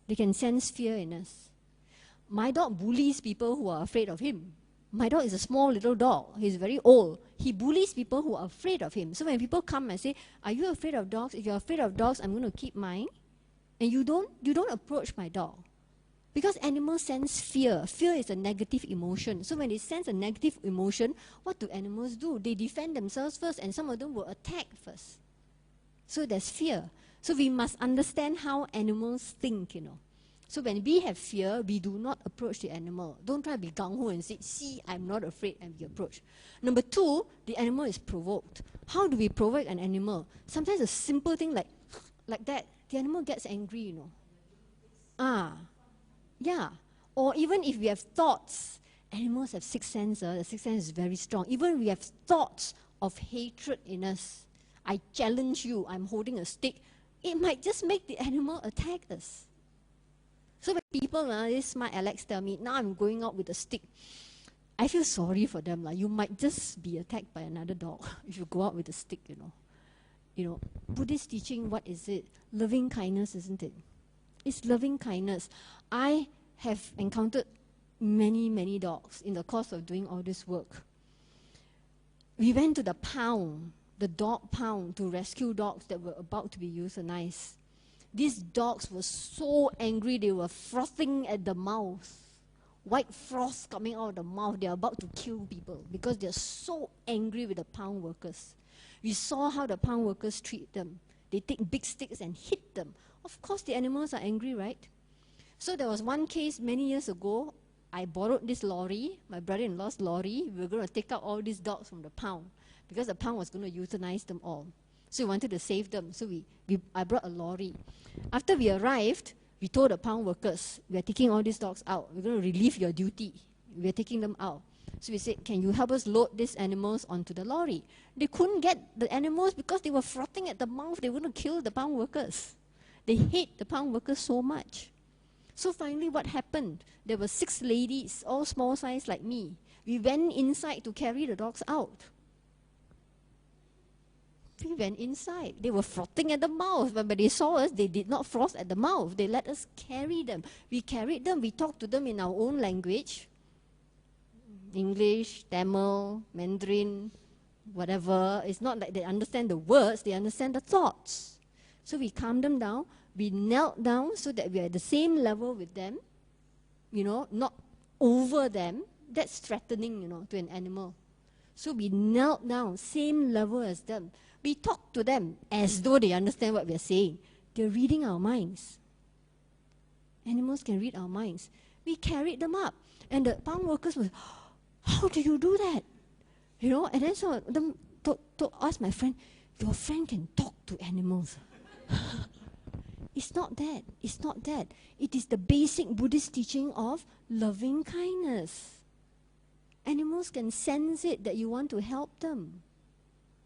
They can sense fear in us. My dog bullies people who are afraid of him. My dog is a small little dog. He's very old. He bullies people who are afraid of him. So when people come and say, are you afraid of dogs? If you're afraid of dogs, I'm going to keep mine. And you don't approach my dog. Because animals sense fear. Fear is a negative emotion. So when they sense a negative emotion, what do animals do? They defend themselves first, and some of them will attack first. So there's fear. So we must understand how animals think, you know. So when we have fear, we do not approach the animal. Don't try to be gung-ho and say, see, I'm not afraid, and we approach. Number two, the animal is provoked. How do we provoke an animal? Sometimes a simple thing like that, the animal gets angry, you know. Yeah. Or even if we have thoughts, animals have sixth sense. The sixth sense is very strong. Even we have thoughts of hatred in us. I challenge you, I'm holding a stick. It might just make the animal attack us. So when people, this smart Alex tell me, now I'm going out with a stick, I feel sorry for them. You might just be attacked by another dog if you go out with a stick, you know. You know, Buddhist teaching, what is it? Loving kindness, isn't it? It's loving kindness. I have encountered many, many dogs in the course of doing all this work. We went to the pound, the dog pound, to rescue dogs that were about to be euthanized. These dogs were so angry, they were frothing at the mouth. White froth coming out of the mouth. They are about to kill people because they're so angry with the pound workers. We saw how the pound workers treat them. They take big sticks and hit them. Of course, the animals are angry, right? So there was one case many years ago. I borrowed this lorry, my brother-in-law's lorry. We were going to take out all these dogs from the pound because the pound was going to euthanize them all. So we wanted to save them. So I brought a lorry. After we arrived, we told the pound workers, we are taking all these dogs out. We're going to relieve your duty. We are taking them out. So we said, can you help us load these animals onto the lorry? They couldn't get the animals because they were frothing at the mouth. They were going to kill the pound workers. They hate the pound workers so much. So finally what happened? There were 6 ladies, all small size like me. We went inside to carry the dogs out. We went inside. They were frothing at the mouth. But when they saw us, they did not froth at the mouth. They let us carry them. We carried them. We talked to them in our own language. English, Tamil, Mandarin, whatever. It's not like they understand the words. They understand the thoughts. So we calmed them down. We knelt down so that we are at the same level with them. You know, not over them. That's threatening, you know, to an animal. So we knelt down, same level as them. We talk to them as though they understand what we are saying. They're reading our minds. Animals can read our minds. We carried them up. And the pound workers were, how do you do that? You know, and then some of them asked my friend, your friend can talk to animals. It's not that. It's not that. It is the basic Buddhist teaching of loving kindness. Animals can sense it that you want to help them.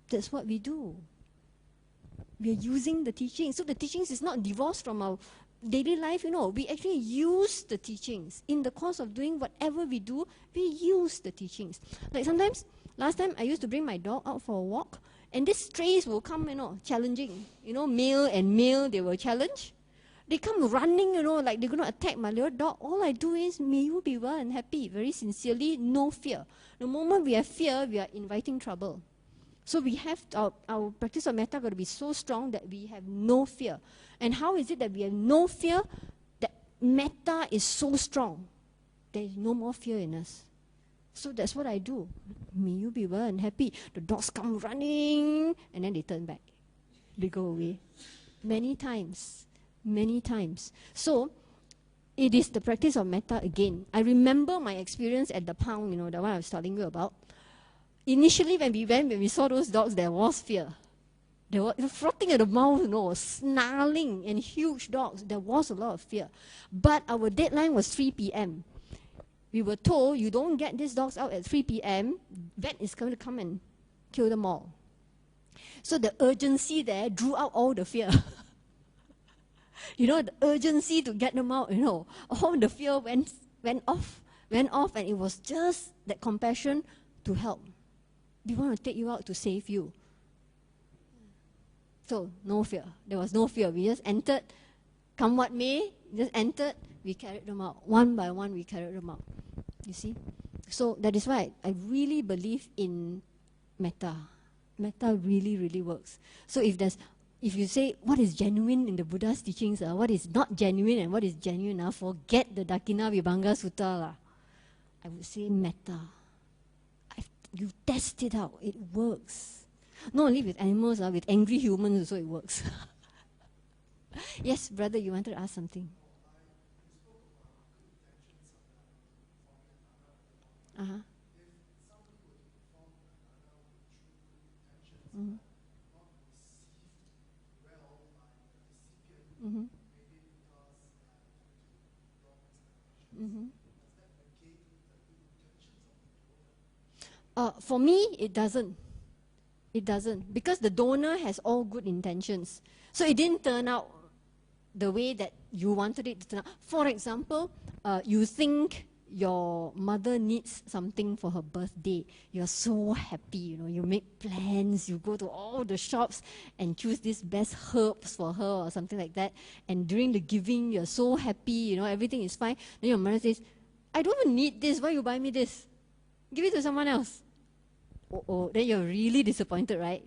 That's what we do. We are using the teachings. So the teachings is not divorced from our daily life, you know. We actually use the teachings. In the course of doing whatever we do, we use the teachings. Like sometimes, last time I used to bring my dog out for a walk, and these strays will come, you know, challenging. You know, male and male, they will challenge. They come running, you know, like they're going to attack my little dog. All I do is, may you be well and happy, very sincerely, no fear. The moment we have fear, we are inviting trouble. So we have our practice of metta got to be so strong that we have no fear. And how is it that we have no fear? That metta is so strong. There is no more fear in us. So that's what I do. May you be well and happy. The dogs come running, and then they turn back. They go away. Many times. Many times. So it is the practice of metta again. I remember my experience at the pound, you know, the one I was telling you about. Initially, when we saw those dogs, there was fear. They were frothing at the mouth, you know, snarling, and huge dogs. There was a lot of fear. But our deadline was 3 p.m. We were told, you don't get these dogs out at 3 p.m., vet is going to come and kill them all. So the urgency there drew out all the fear. You know, the urgency to get them out, you know. All the fear went off, and it was just that compassion to help. We want to take you out to save you. So, no fear. There was no fear. We just entered, come what may, just entered, we carried them out. One by one, we carried them out. You see? So, that is why I really believe in metta. Metta really, really works. So, if you say what is genuine in the Buddha's teachings, what is not genuine and what is genuine, forget the Dakina Vibhanga Sutta. I would say metta. You test it out, it works. Not only with animals, with angry humans also it works. Yes, brother, you wanted to ask something. Uh-huh. Mm-hmm. Mm-hmm. Mm-hmm. For me, it doesn't. It doesn't. Because the donor has all good intentions. So it didn't turn out the way that you wanted it to turn out. For example, you think your mother needs something for her birthday. You're so happy, you know, you make plans, you go to all the shops and choose these best herbs for her or something like that. And during the giving, you're so happy, you know, everything is fine. Then your mother says, I don't even need this, why you buy me this? Give it to someone else. Then you're really disappointed, right?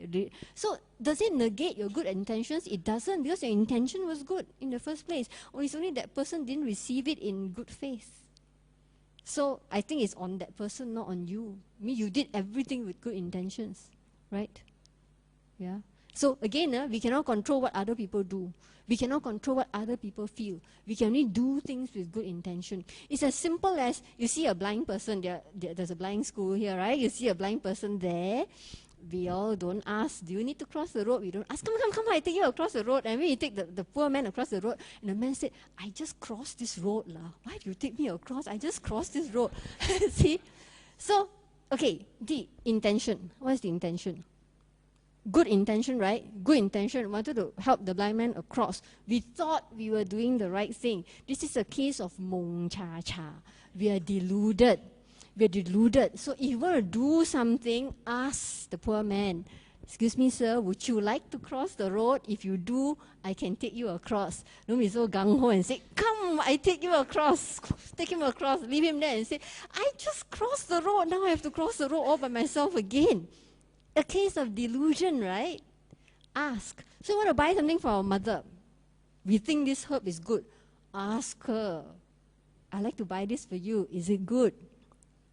So does it negate your good intentions? It doesn't, because your intention was good in the first place. Or it's only that person didn't receive it in good faith. So I think it's on that person, not on you. I mean, you did everything with good intentions, right? Yeah. So again, we cannot control what other people do. We cannot control what other people feel. We can only do things with good intention. It's as simple as you see a blind person. There's a blind school here, right? You see a blind person there. We all don't ask, do you need to cross the road? We don't ask, come, I take you across the road. And when you take the poor man across the road, and the man said, I just crossed this road. Why do you take me across? I just crossed this road. See? So, okay, the intention. What is the intention? Good intention, right? Good intention. Wanted to help the blind man across. We thought we were doing the right thing. This is a case of mong cha cha. We are deluded. We're deluded. So if you want to do something, ask the poor man, excuse me, sir, would you like to cross the road? If you do, I can take you across. Don't be so gung-ho and say, come, I take you across. Take him across. Leave him there and say, I just crossed the road. Now I have to cross the road all by myself again. A case of delusion, right? Ask. So you want to buy something for our mother. We think this herb is good. Ask her. I'd like to buy this for you. Is it good?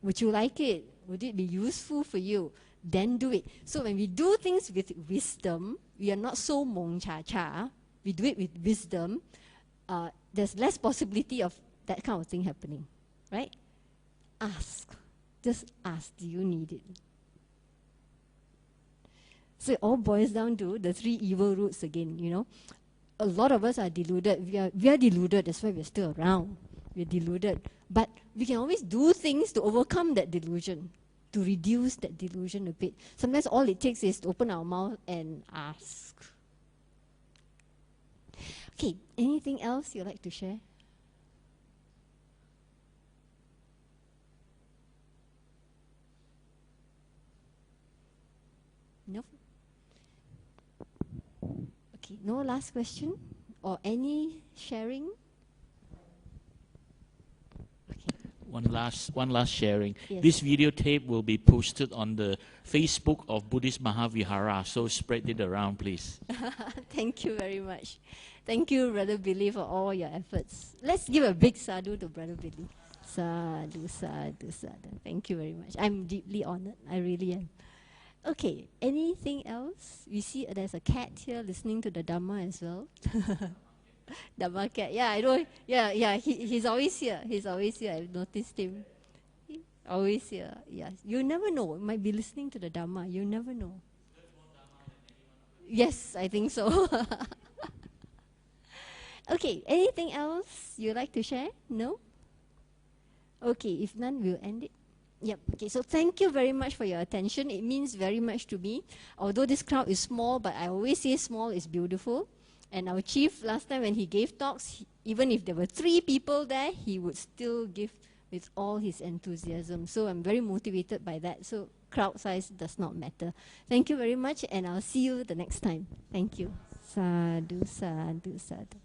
Would you like it? Would it be useful for you? Then do it. So when we do things with wisdom, we are not so mong cha cha. We do it with wisdom. There's less possibility of that kind of thing happening, right? Ask. Just ask, do you need it? So it all boils down to the three evil roots again, you know. A lot of us are deluded. We are deluded, that's why we're still around. We're deluded. But we can always do things to overcome that delusion, to reduce that delusion a bit. Sometimes all it takes is to open our mouth and ask. Okay, anything else you'd like to share? No? Okay, no last question or any sharing? One last sharing. Yes. This videotape will be posted on the Facebook of Buddhist Mahavihara, so spread it around, please. Thank you very much. Thank you, Brother Billy, for all your efforts. Let's give a big sadhu to Brother Billy. Sadhu, sadhu, sadhu. Thank you very much. I'm deeply honored. I really am. Okay, anything else? We see there's a cat here listening to the Dhamma as well. Dhamma cat. Yeah, I know. Yeah. He's always here. He's always here. I've noticed him. Always here. Yes. You never know. He might be listening to the Dhamma. You never know. Yes, I think so. Okay, anything else you'd like to share? No? Okay, if none, we'll end it. Yep. Okay, so thank you very much for your attention. It means very much to me. Although this crowd is small, but I always say small is beautiful. And our chief, last time when he gave talks, even if there were 3 people there, he would still give with all his enthusiasm. So I'm very motivated by that. So crowd size does not matter. Thank you very much, and I'll see you the next time. Thank you. Sadhu, sadhu, sadhu.